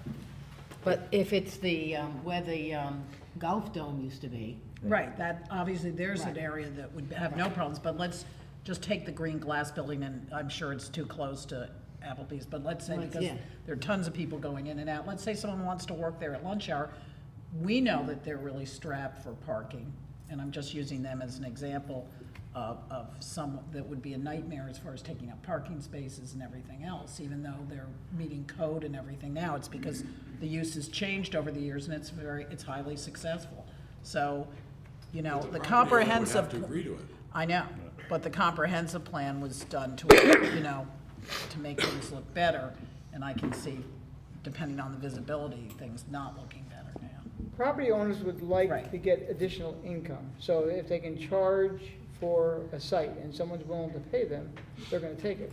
But if it's the, where the Golf Dome used to be, Right, that, obviously, there's an Right. area that would have no problems, but let's just take the green glass building, and I'm sure it's too close to Applebee's, but let's say, Well, because yeah. there are tons of people going in and out, let's say someone wants to work there at lunch hour, we know that they're really strapped for parking, and I'm just using them as an example of some, that would be a nightmare as far as taking up parking spaces and everything else, even though they're meeting code and everything now, it's because the use has changed over the years, and it's highly successful. So, you know, the property owner would comprehensive. have to agree to it. I know, but the comprehensive plan was done to, you know, to make things look better, and I can see, depending on the visibility, things not looking better now. Property owners would like Right. to get additional income. So if they can charge for a site and someone's willing to pay them, they're gonna take it.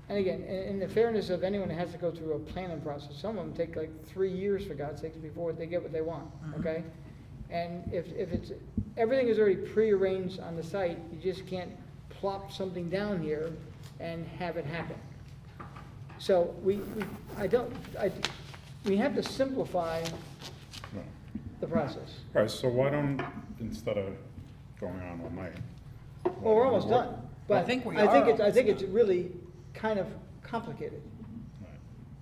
And again, in the fairness of anyone that has to go through a planning process, some of them take like 3 years, for God's sakes, before they get what they want, okay? And if it's, everything is already prearranged on the site, you just can't plop something down here and have it happen. So we have to simplify the process. All right, so why don't, instead of going on all night? Well, we're almost done, but I think we I think are it's really kind of complicated.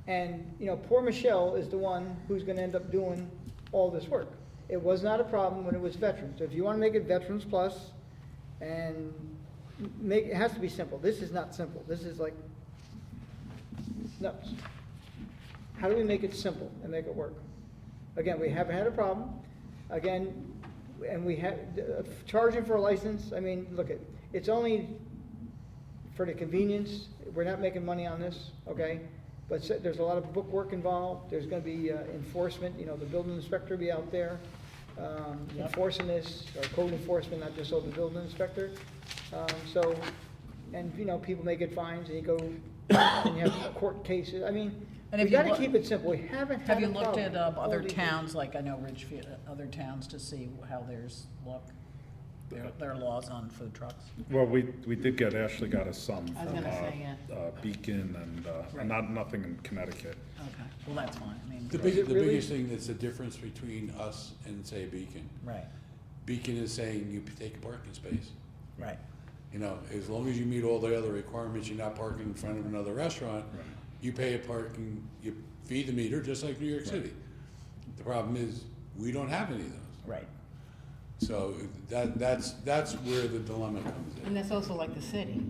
And, you know, poor Michelle is the one who's gonna end up doing all this work. It was not a problem when it was veterans. So if you wanna make it Veterans Plus, and it has to be simple. This is not simple. This is like nuts. How do we make it simple and make it work? Again, we haven't had a problem. Again, and we have, charging for a license, I mean, look, it's only for the convenience. We're not making money on this, okay? But there's a lot of bookwork involved. There's gonna be enforcement, you know, the building inspector will be out there enforcing this, or code enforcement, not just the building inspector. So, and, you know, people may get fines, and you go, and you have court cases. I mean, And we if you gotta look- keep it simple. We haven't had Have a you looked problem. at other All these towns, like I know Ridgefield, other towns, to see how theirs look? Their laws on food trucks? Well, we did get, Ashley got us some I was from gonna say, yeah. Beacon and nothing in Connecticut. Okay, well, that's fine, I mean. The it really? biggest thing that's the difference between us and, say, Beacon. Right, Beacon is saying you take a parking space. right. You know, as long as you meet all the other requirements, you're not parking in front of another restaurant, you pay a parking, you feed the meter, just like New York City. The problem is, we don't have any of those. Right. So that's where the dilemma comes in. and that's also like the city.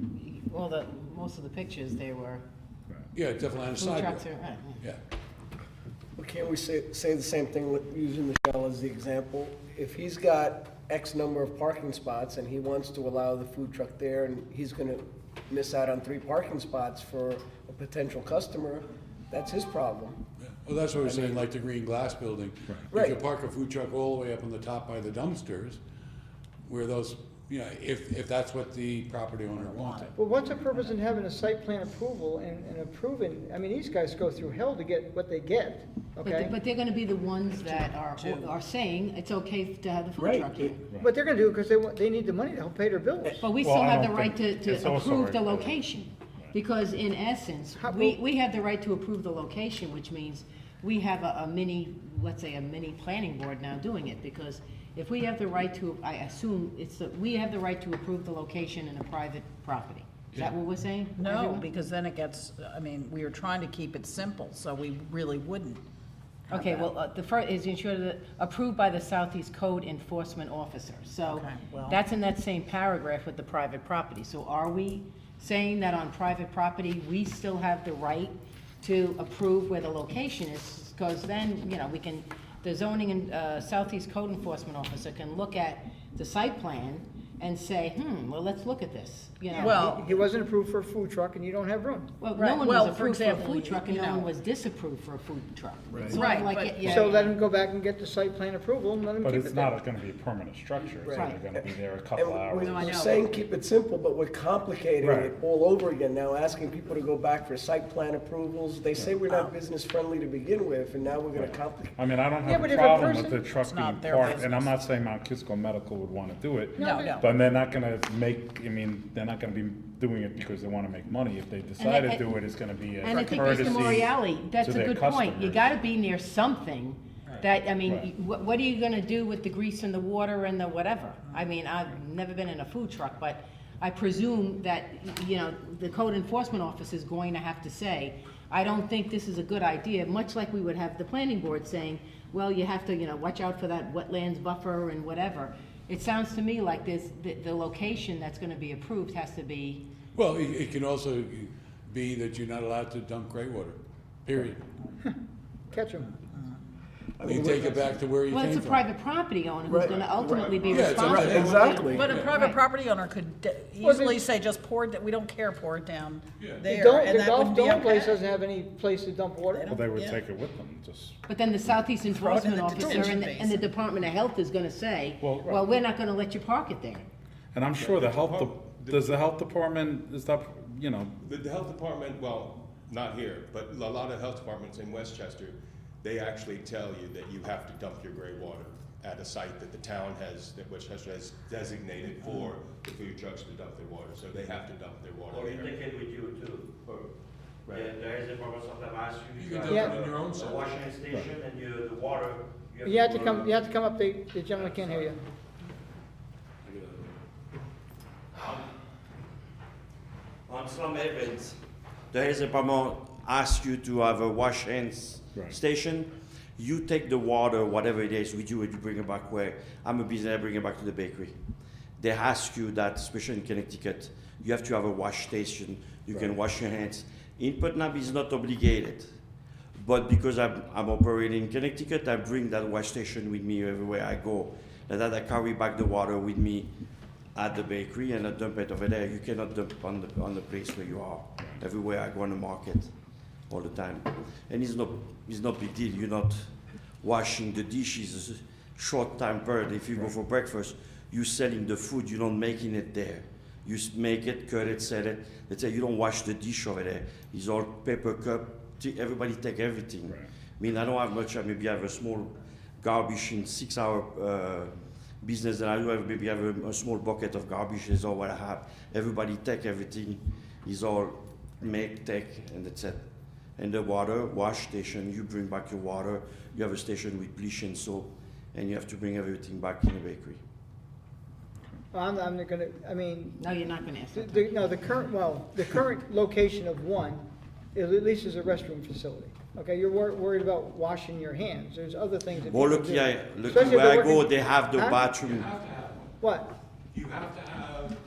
Most of the pictures, they were Yeah, definitely on the food sidewalk. trucks, right? Yeah. Well, can't we say the same thing with using Michelle as the example? If he's got X number of parking spots and he wants to allow the food truck there and he's gonna miss out on 3 parking spots for a potential customer, that's his problem. Yeah. Well, that's what we're saying, like the green glass building. You Right. could park a food truck all the way up on the top by the dumpsters, where those, you know, if that's what the property owner wanted. Well, what's the purpose in having a site plan approval and approving, I mean, these guys go through hell to get what they get, okay? But they're gonna be the ones that are saying it's okay to have the food Right. truck here. But they're gonna do it because they need the money to help pay their bills. But we Well, still I have the don't right think to it's also approve the right. location. Because in essence, How- we have the right to approve the location, which means we have a mini, let's say, a mini planning board now doing it. Because if we have the right to, I assume we have the right to approve the location in a private property. Is that what we're saying? No, everyone? because then it gets, I mean, we are trying to keep it simple, so we really wouldn't. have Okay, that. well, the first is ensure that approved by the Southeast Code Enforcement Officer. So Okay, well- that's in that same paragraph with the private property. So are we saying that on private property, we still have the right to approve where the location is? Because then, you know, we can, the zoning and Southeast Code Enforcement Officer can look at the site plan and say, well, let's look at this, you know? Well, He wasn't approved for a food truck and you don't have room. Well, Right, no one well, was for approved for a example, food truck and you no one know- was disapproved for a food truck. It's Right, not like but- it- yeah, So yeah. let him go back and get the site plan approval and let him But keep it's it there. not gonna be a permanent structure, it's Right. only gonna be there a And couple hours. No, I we're know. saying keep it simple, but we're complicating Right. it all over again now, asking people to go back for site plan approvals. They say we're not business friendly to begin with, and now we're gonna complicate. I mean, I don't Yeah, have but a if a problem with person- the truck It's not being their parked, and I'm business. not saying Mount Kisco Medical would wanna do it. No, no. But they're not gonna make, I mean, they're not gonna be doing it because they wanna make money. If they decide to and- do it, it's gonna be a And I think, courtesy Mr. Moriarty, that's to a their good point. You customers. gotta be near something that, I mean, Right. what are you gonna do with the grease and the water and the whatever? I mean, I've never been in a food truck, but I presume that, you know, the code enforcement officer is going to have to say, I don't think this is a good idea, much like we would have the planning board saying, well, you have to, you know, watch out for that wetlands buffer and whatever. It sounds to me like this, the location that's gonna be approved has to be, Well, it can also be that you're not allowed to dump gray water, period. Catch him. You take it back to where you well, it's came a from. private property owner who's Right, gonna ultimately be Yeah, it's a- responsible. right, exactly. But a private Right. property owner could Well, easily they- say, just pour it, we don't care, pour it down Yeah. The there, Dome- and the that would be Dome place okay. doesn't have any place to dump water. Well, they would Yeah. take it with them, just, But then the Southeast Throw it in Enforcement the Officer detention and the basin. Department of Health is gonna say, Well, right. well, we're not gonna let you park it there. and I'm sure the health, does the health department, is that, you know, The health department, well, not here, but a lot of health departments in Westchester, they actually tell you that you have to dump your gray water at a site that the town has, that Westchester has designated for the food trucks to dump their water, so they have to dump their water Or you there. take it with you too. Right. There is a purpose of the mass, You you can got dump it in your own a site. washing station and the water. You have to come, you have to come up, the gentleman can't hear you. On some events, the health department asks you to have a wash hands Right. station. You take the water, whatever it is, with you, and you bring it back where, I'm a business, I bring it back to the bakery. They ask you that, especially in Connecticut, you have to have a wash station, you can wash your hands. In Putnam, it's not obligated. But because I'm operating in Connecticut, I bring that wash station with me everywhere I go. And that I carry back the water with me at the bakery and I dump it over there. You cannot dump on the place where you are. Everywhere I go on the market, all the time. And it's not big deal. You're not washing the dishes. It's a short time period. If you go for breakfast, you're selling the food. You're not making it there. You make it, cut it, sell it. Let's say you don't wash the dish over there. It's all paper cup. Everybody take everything. Right. I mean, I don't have much. I maybe have a small garbage in 6 hour business that I do. Maybe have a small bucket of garbage. That's all what I have. Everybody take everything. It's all make, take, and that's it. And the water wash station, you bring back your water. You have a station with bleach and soap, and you have to bring everything back in the bakery. Well, I'm not gonna, I mean, No, you're not gonna ask that. the current location of one, at least is a restroom facility. Okay, you're worried about washing your hands. There's other things that Well, people look do. here, look Especially if where I they're go. working- They have the Huh? bathroom. You have to have one. What? You have to have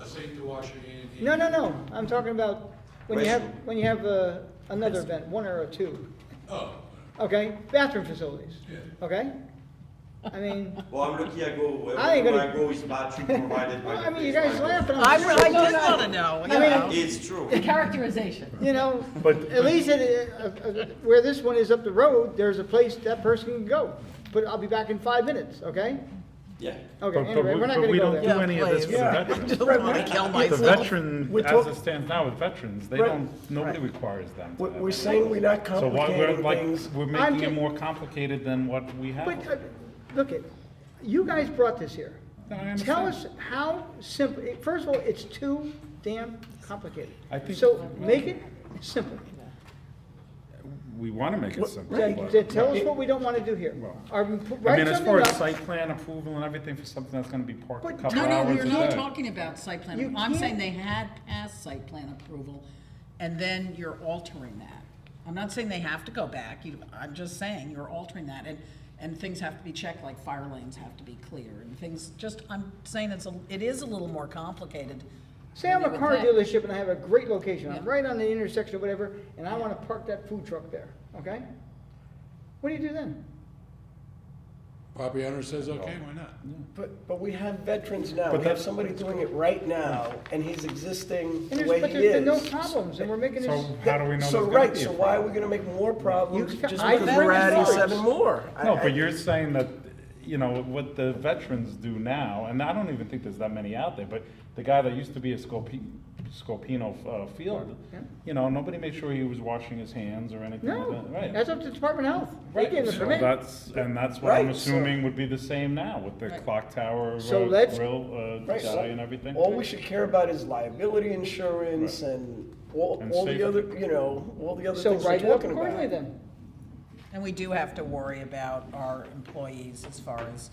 a safe to wash your hands. No. I'm talking about when you have, Restroom. when you have another event, one or two. Oh, Okay, bathroom facilities. yeah. Okay? I mean, Well, I'm lucky I go, I ain't wherever gonna- I go is bathroom provided by well, the I mean, you place guys where I go. laughing. I I'm just wanna know, you I mean, know. It's true. Characterization. You know, But- at least where this one is up the road, there's a place that person can go. But I'll be back in 5 minutes, okay? Yeah. Okay, but anyway, we're not gonna we go don't there. do any of this for the Yeah, veterans. just wanna kill The myself. veteran, We're as talk- it stands now with veterans, they Right. don't, nobody requires them to have We're it. saying we're not So why, we're complicating like, things. we're I'm making it just- more complicated than what we have. But, look it, you guys brought this here. No, I Tell understand. us how simple, first of all, it's too damn complicated. I think- So make it simple. we want to make it simple. Then but- then tell us what we don't want to do here. Well, Or I write mean, as something far as up. site plan approval and everything for something that's gonna be parked a But- couple No, no, hours we're a not day. talking about site You plan. I'm saying can't- they had passed site plan approval, and then you're altering that. I'm not saying they have to go back, I'm just saying you're altering that, and things have to be checked, like fire lanes have to be clear, and things, I'm saying it is a little more complicated. Say I'm than a you car would think. dealership and I have a great location, I'm Yeah. right on the intersection or whatever, and I want to park that food truck there, okay? What do you do then? Property owner says, okay, why not? But we have veterans now, But we have that's- somebody doing it right now, and he's existing And the there's, way but he there's been no is. problems, and we're making So this, how do we know there's So, gonna right, be a so why are we problem? gonna make more problems You- just I because bring we're adding stories. 7 more? No, but you're saying that, you know, what the veterans do now, and I don't even think there's that many out there, but the guy that used to be a Scopino field, Yeah. you know, nobody made sure he was washing his hands or anything like no, that, right? that's up to Department of Health. They Right, gave the so permit. that's what I'm Right, so- assuming would be the same now with the Right. clock tower So let's- grill Right, so guy and everything. all we should care about is liability insurance and all And the safety. other, you know, all the other So things we're write it up talking accordingly about. then. And we do have to worry about our employees as far as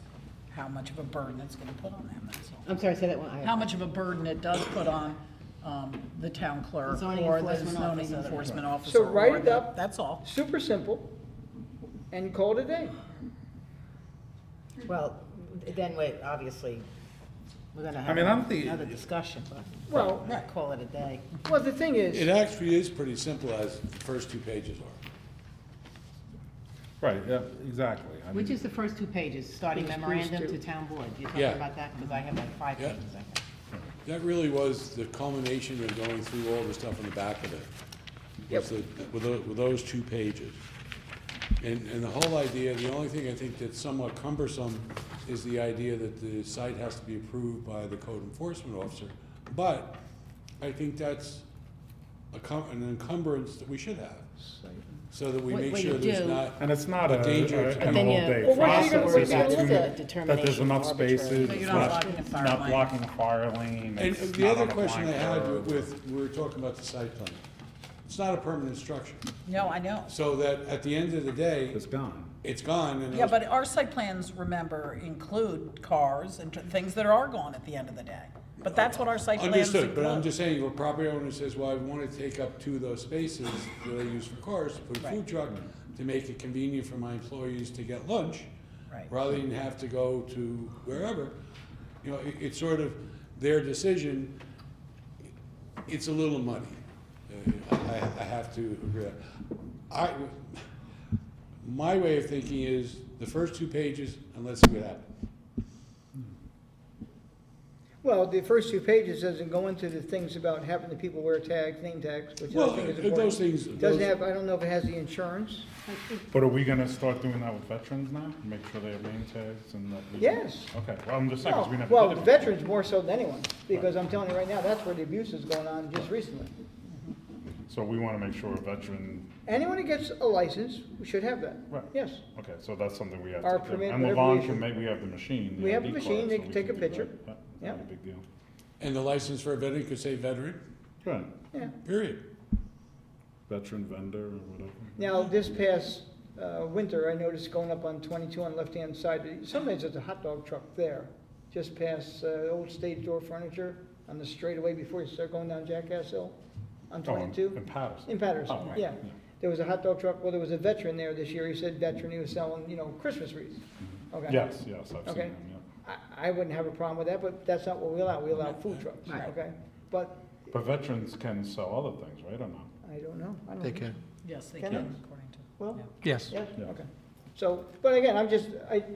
how much of a burden it's gonna put on them, that's all. I'm sorry, say that one. How much of a burden it does put on the town clerk Zoning or the enforcement zoning officer. enforcement officer. So write or it the- up. That's all. Super simple, and call it a day. Well, then wait, obviously, we're gonna I mean, I don't have think- another discussion, but Well, not call it a day. well, the thing It is, actually is pretty simple as the first 2 pages are. Right, yeah, exactly. I Which mean, is the first 2 pages, starting Page memorandum two. to town board? You're talking Yeah. about that? Because I have like 5 Yeah. pages, I think. That really was the culmination of going through all the stuff on the back of it. Was with those 2 pages. And the whole idea, the only thing I think that's somewhat cumbersome is the idea that the site has to be approved by the code enforcement officer. But I think that's an encumbrance that we should have, so that we What- make what sure you there's do- not And it's not a danger to- an then you- all-day Well, what are you gonna- process. what are It's you gonna just look to- at? that there's Determination enough arbitrary. spaces, No, it's you're not blocking a fire not lane. blocking a fire lane. And it's the not other on a question I blank had curve. we were talking about the site plan. It's not a permanent structure, No, I know. so that at the end of the day, It's gone. it's gone. And Yeah, but our site plans, remember, include cars and things that are gone at the end of the day. But that's what our site plans include. Understood, but I'm just saying, if a property owner says, well, I want to take up 2 of those spaces that I use for cars, to put a Right. food truck, to make it convenient for my employees to get lunch, Right. rather than have to go to wherever, you know, it's sort of their decision. It's a little muddy. I have to agree. My way of thinking is, the first 2 pages, and let's see what happens. well, the first 2 pages doesn't go into the things about having the people wear tags, name tags, which I Well, think is those important. things. Doesn't have, I don't know if it has the insurance. But are we gonna start doing that with veterans now? Make sure they have name tags and that? Yes. Okay, well, I'm just saying, 'cause we never Well, did it. veterans more so than anyone, because I'm telling you right now, that's where the abuse is going on just recently. So we wanna make sure a veteran, Anyone who gets a license should have that. Right. Yes. okay, so that's something we have Our to do. permit, And whatever we Levon issue. can make, we have the machine. We have ID the card, machine, they so can we take a do picture. that. Yeah. Not a big deal. And the license for a veteran could say veteran, Good, Yeah. period. veteran vendor or whatever. Now, this past winter, I noticed going up on 22 on the left-hand side, sometimes there's a hot dog truck there, just past Old Stage Door Furniture on the straightaway before you start going down Jackass Hill on Oh, 22. in Patterson. In Patterson, Oh, right, yeah. There was a hot dog truck, well, there was a veteran there this year, he said veteran, he was selling, Christmas wreaths. Okay. Yes, yes, I've seen Okay. them, yeah. I wouldn't have a problem with that, but that's not what we allow food trucks, Right. okay? But, But veterans can sell other things, right, or not? I don't know. I don't They know. can. Yes, they Can can, it? according to. Well, Yes. yes, Yeah. okay. So, but again, I'm just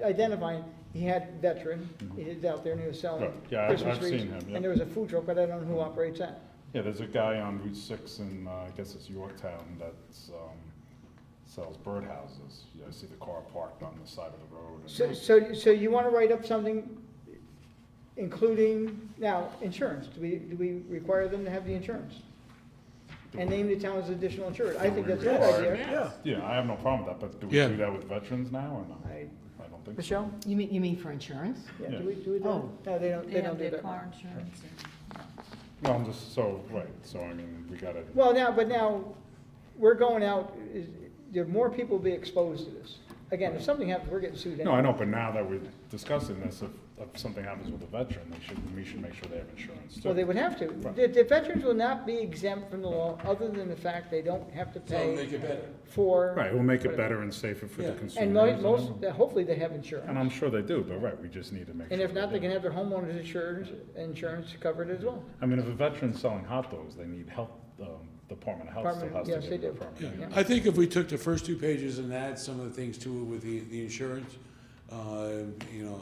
identifying, he had veteran, he's out there and he was selling Right. Yeah, Christmas I've wreaths. seen him, yeah. And there was a food truck, but I don't know who operates that. Yeah, there's a guy on Route 6 in, I guess it's Yorktown, that's, sells birdhouses. Yeah, I see the car parked on the side of the road. and- So you want to write up something including, now, insurance, do we require them to have the insurance? And name the town as additional insured, I think that's a good Required. idea. Yeah, I have no problem with that, but do we Yeah. do that with veterans now or not? I- I don't think so. Michelle? You mean for insurance? Yeah, Yeah. do we do that? Oh. No, they don't They have do their that. car insurance and. Well, I'm just, so, right, so I mean, we gotta, Well, now, but now, we're going out, there more people will be exposed to this. Again, if something happens, we're getting sued No, I anyway. know, but now that we're discussing this, if something happens with a veteran, we should make sure they have insurance too. Well, they would have to. The veterans will not be exempt from the law, other than the fact they don't have to So pay make it better. for. Right, we'll make it better and safer for the Yeah. consumers. And most, hopefully they have insurance. And I'm sure they do, but right, we just need to make sure. And if not, they do. can have their homeowners insurance covered as well. I mean, if a veteran's selling hot dogs, they need health, Department of Health still Department, has to yes, they give them a do. permit. Yeah, I think if we took the first 2 pages and add some of the things to it with the insurance, you know,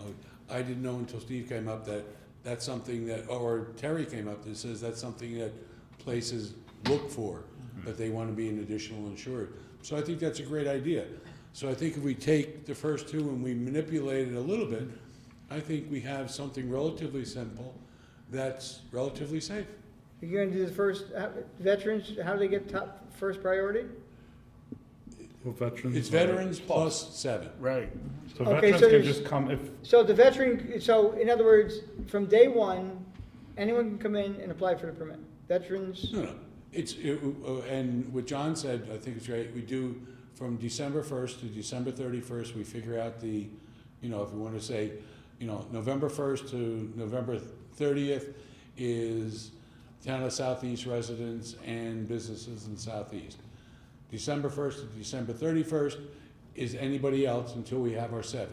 I didn't know until Steve came up that that's something that, or Terry came up that says that's something that places look for, that they want to be an additional insured. So I think that's a great idea. So I think if we take the first 2 and we manipulate it a little bit, I think we have something relatively simple that's relatively safe. You're gonna do the first, veterans, how do they get first priority? Well, veterans. It's veterans plus 7. Right. So Okay, veterans so can there's- just come if, So the veteran, so in other words, from day one, anyone can come in and apply for the permit. Veterans, No, and what John said, I think it's great, we do from December 1st to December 31st, we figure out the, you know, if we want to say, you know, November 1st to November 30th is town of Southeast residents and businesses in Southeast. December 1st to December 31st is anybody else until we have our 7.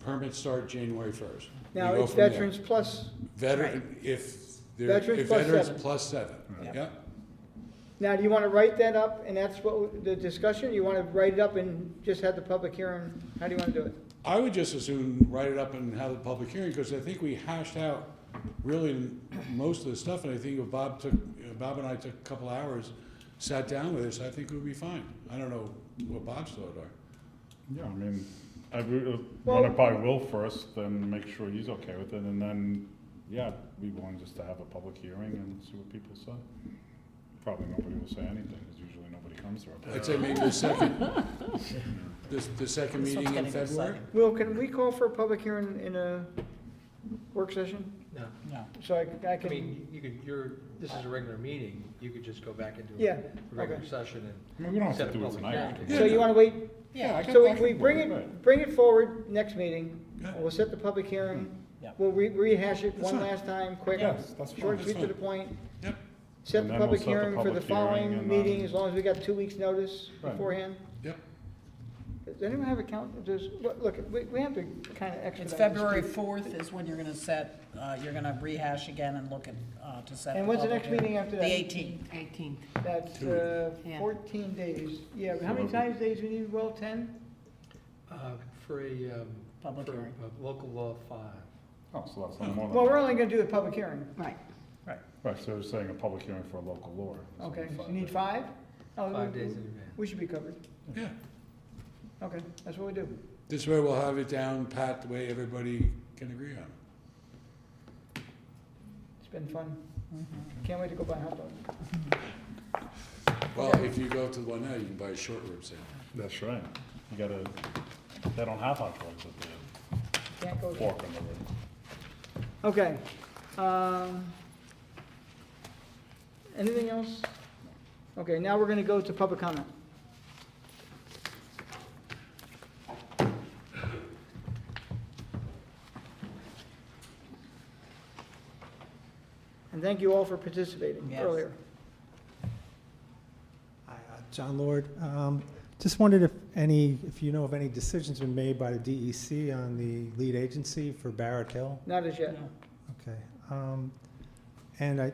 Permits start January 1st. We now go it's from there. veterans plus, Veteran, if Veterans plus veterans 7. plus 7, yeah. now do you wanna write that up, and that's what, the discussion, you wanna write it up and just have the public hearing? How do you wanna do it? I would just as soon write it up and have a public hearing, because I think we hashed out really most of the stuff, and I think if Bob and I took a couple hours, sat down with us, I think we'd be fine. I don't know what Bob's thoughts are. yeah, I mean, I run Well- it by Will first, then make sure he's okay with it, and then, yeah, we want just to have a public hearing and see what people say. Probably nobody will say anything, because usually nobody comes to our. I'd say maybe the second This one's meeting in getting February. exciting. Will, can we call for a public hearing in a work session? No. No. So I I can, mean, you could, this is a regular meeting, you could just go back into Yeah, a regular okay. session I mean, we don't and have set to a do it public tonight. hearing. so you wanna wait? Yeah, I can- So I we can bring work it, bring it forward next meeting, Yeah. we'll set the public hearing, Yeah. we'll rehash it That's one fine. last time, quick, Yes, that's short, fine. sweet to the point. Yep. Set And the then we'll public set the hearing for the public hearing following and, meeting, as long as we got 2 weeks' notice Right. beforehand. Yep. Does anyone have a count, look, we have to kinda expedite It's this. February 4th is when you're gonna set, you're gonna rehash again and look at, to set. And when's the public next hearing. meeting after that? The 18th. 18th. That's, Yeah. 14 days. Yeah, how many times days we need, Will, 10? For a, Public for hearing. a local law 5. Oh, so that's not more Well, than, we're only gonna do the public hearing. Right. right, so we're saying a public hearing for a local law. so Okay, so 5 you need days. 5? Oh, 5 days in advance. We should be covered. Yeah. Okay, that's what we do. This way we'll have it down pat the way everybody can agree on. It's been fun. Can't wait to go buy hot dogs. Well, if you go to the one now, you can buy a short rib sandwich. That's right. You gotta, they don't have hot dogs at the Can't go there. fork in the road. Okay. Anything else? Okay, now we're gonna go to public comment. And thank you all for participating Yes. earlier. Hi, John Lord. Just wondered if you know of any decisions been made by the DEC on the lead agency for Barrett Hill? Not as yet. Okay. And I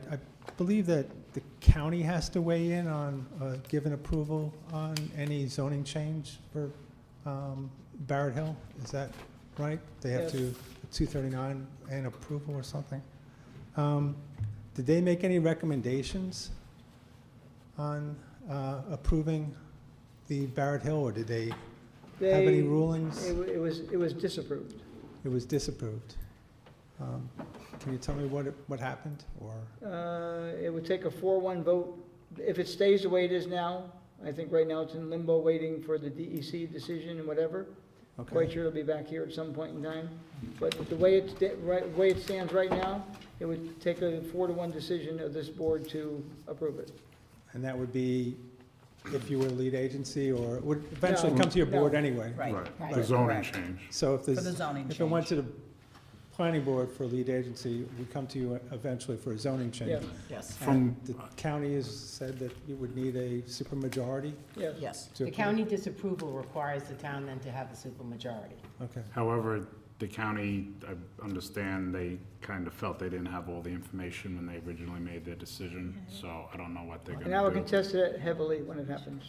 believe that the county has to weigh in on giving approval on any zoning change for Barrett Hill? Is that right? They have Yes. to, 239 and approval or something? Did they make any recommendations on approving the Barrett Hill, or did they have any They- rulings? It was disapproved. It was disapproved. Can you tell me what happened, or? It would take a 4-1 vote. If it stays the way it is now, I think right now it's in limbo waiting for the DEC decision and whatever. Okay. Quite sure it'll be back here at some point in time. But the way it stands right now, it would take a 4-1 decision of this board to approve it. And that would be if you were lead agency, or it would eventually No, come to your board no. anyway. Right. Right, the zoning Correct. change. So if For there's, the zoning if it went change. to the planning board for lead agency, we come to you eventually for a zoning change. Yeah. Yes, And the county has said that you would need a supermajority Yes. yes. to. The county disapproval requires the town then to have a supermajority. Okay, However, the county, I understand, they kind of felt they didn't have all the information when they originally made their decision, so I don't know what they're And I will gonna do. contest it heavily when it happens.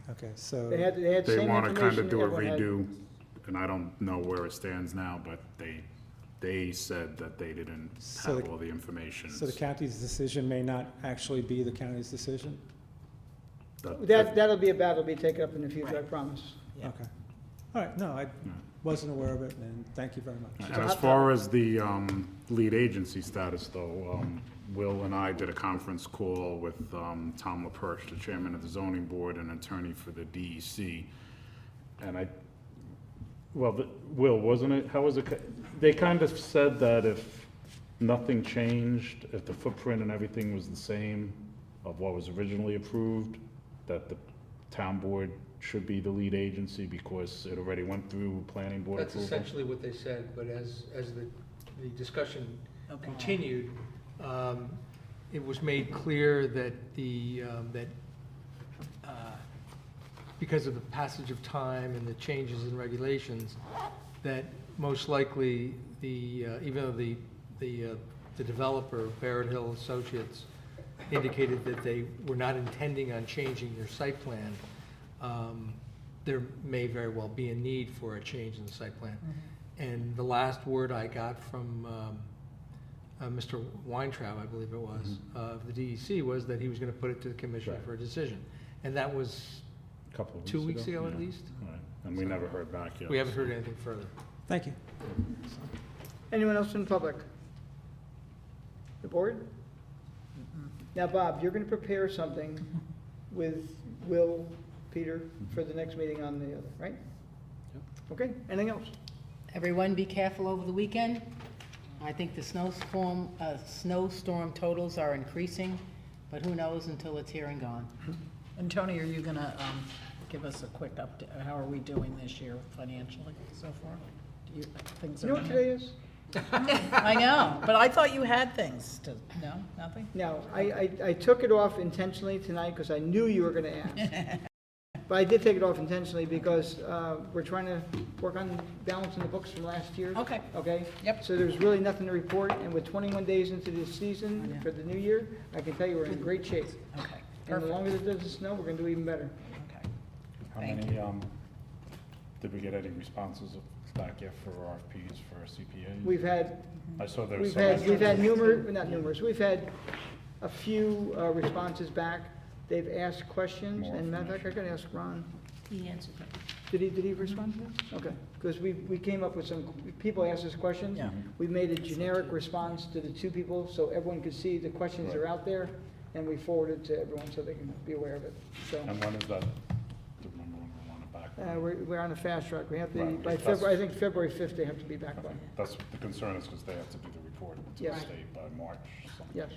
okay, so. They had They same wanna kind information of do a everyone had. redo, and I don't know where it stands now, but they said that they didn't So have the- all the information. So the county's decision may not actually be the county's decision? That'll be a battle to be taken up in the future, I promise. Yeah. Okay. All right, no, I wasn't aware of it, and thank you very much. And as far as the lead agency status, though, Will and I did a conference call with Tom LaPerche, the chairman of the zoning board and attorney for the DEC. And Will, wasn't it, how was it, they kind of said that if nothing changed, if the footprint and everything was the same of what was originally approved, that the town board should be the lead agency because it already went through planning board That's approval? essentially what they said, but as the discussion continued, it was made clear that because of the passage of time and the changes in regulations, that most likely even though the developer, Barrett Hill Associates, indicated that they were not intending on changing their site plan, there may very well be a need for a change in the site plan. And the last word I got from Mr. Weintraub, I believe it was, of the DEC, was that he was going to put it to the commission Right. for a decision. And that was A couple of weeks 2 weeks ago at Yeah. least. Right. And we never heard back yet. We haven't heard anything further. Thank you. Anyone else in the public? The board? Now, Bob, you're gonna prepare something with Will, Peter, for the next meeting on the other, right? Okay, anything else? Everyone be careful over the weekend. I think the snowstorm totals are increasing, but who knows until it's here and gone. And Tony, are you gonna give us a quick update? How are we doing this year financially so far? Do you, things You are? know what today is? I know, but I thought you had things to, no, nothing? No, I took it off intentionally tonight because I knew you were gonna ask. But I did take it off intentionally because we're trying to work on balancing the books from last year. Okay. Okay? Yep. So there's really nothing to report, and with 21 days into this season for the new year, I can tell you we're in great shape. Okay, And the perfect, longer it doesn't snow, we're gonna do even better. okay. How Thank many, did we get any responses back yet for RFPs for CPAs? We've had, I saw there was we've had some. numerous, we've had a few responses back. They've asked questions, More and matter of fact, I gotta ask Ron. He answered them. Did he respond to that? Okay, because we came up with some, people asked us questions. Yeah. We made a generic response to the two people, so everyone could see the questions are out there, and we forwarded to everyone so they can be aware of it. So, And when is that? Do you remember when we want it back? we're on a fast track. We have to, Right, by that's- February, I think February 5th, they have to be back by. That's, the concern is because they have to do the report to the Yes. state by March. something. Yes.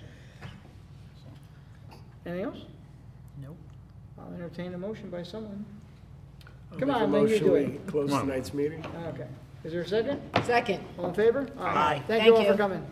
So. Anything else? Nope. I'll entertain a motion by someone. I'll Come make a on, Lynn, you motion, do we it. Close Come on. tonight's meeting. Okay. Is there a second? Second. All in favor? Aye. Thank you all Thank for you. coming.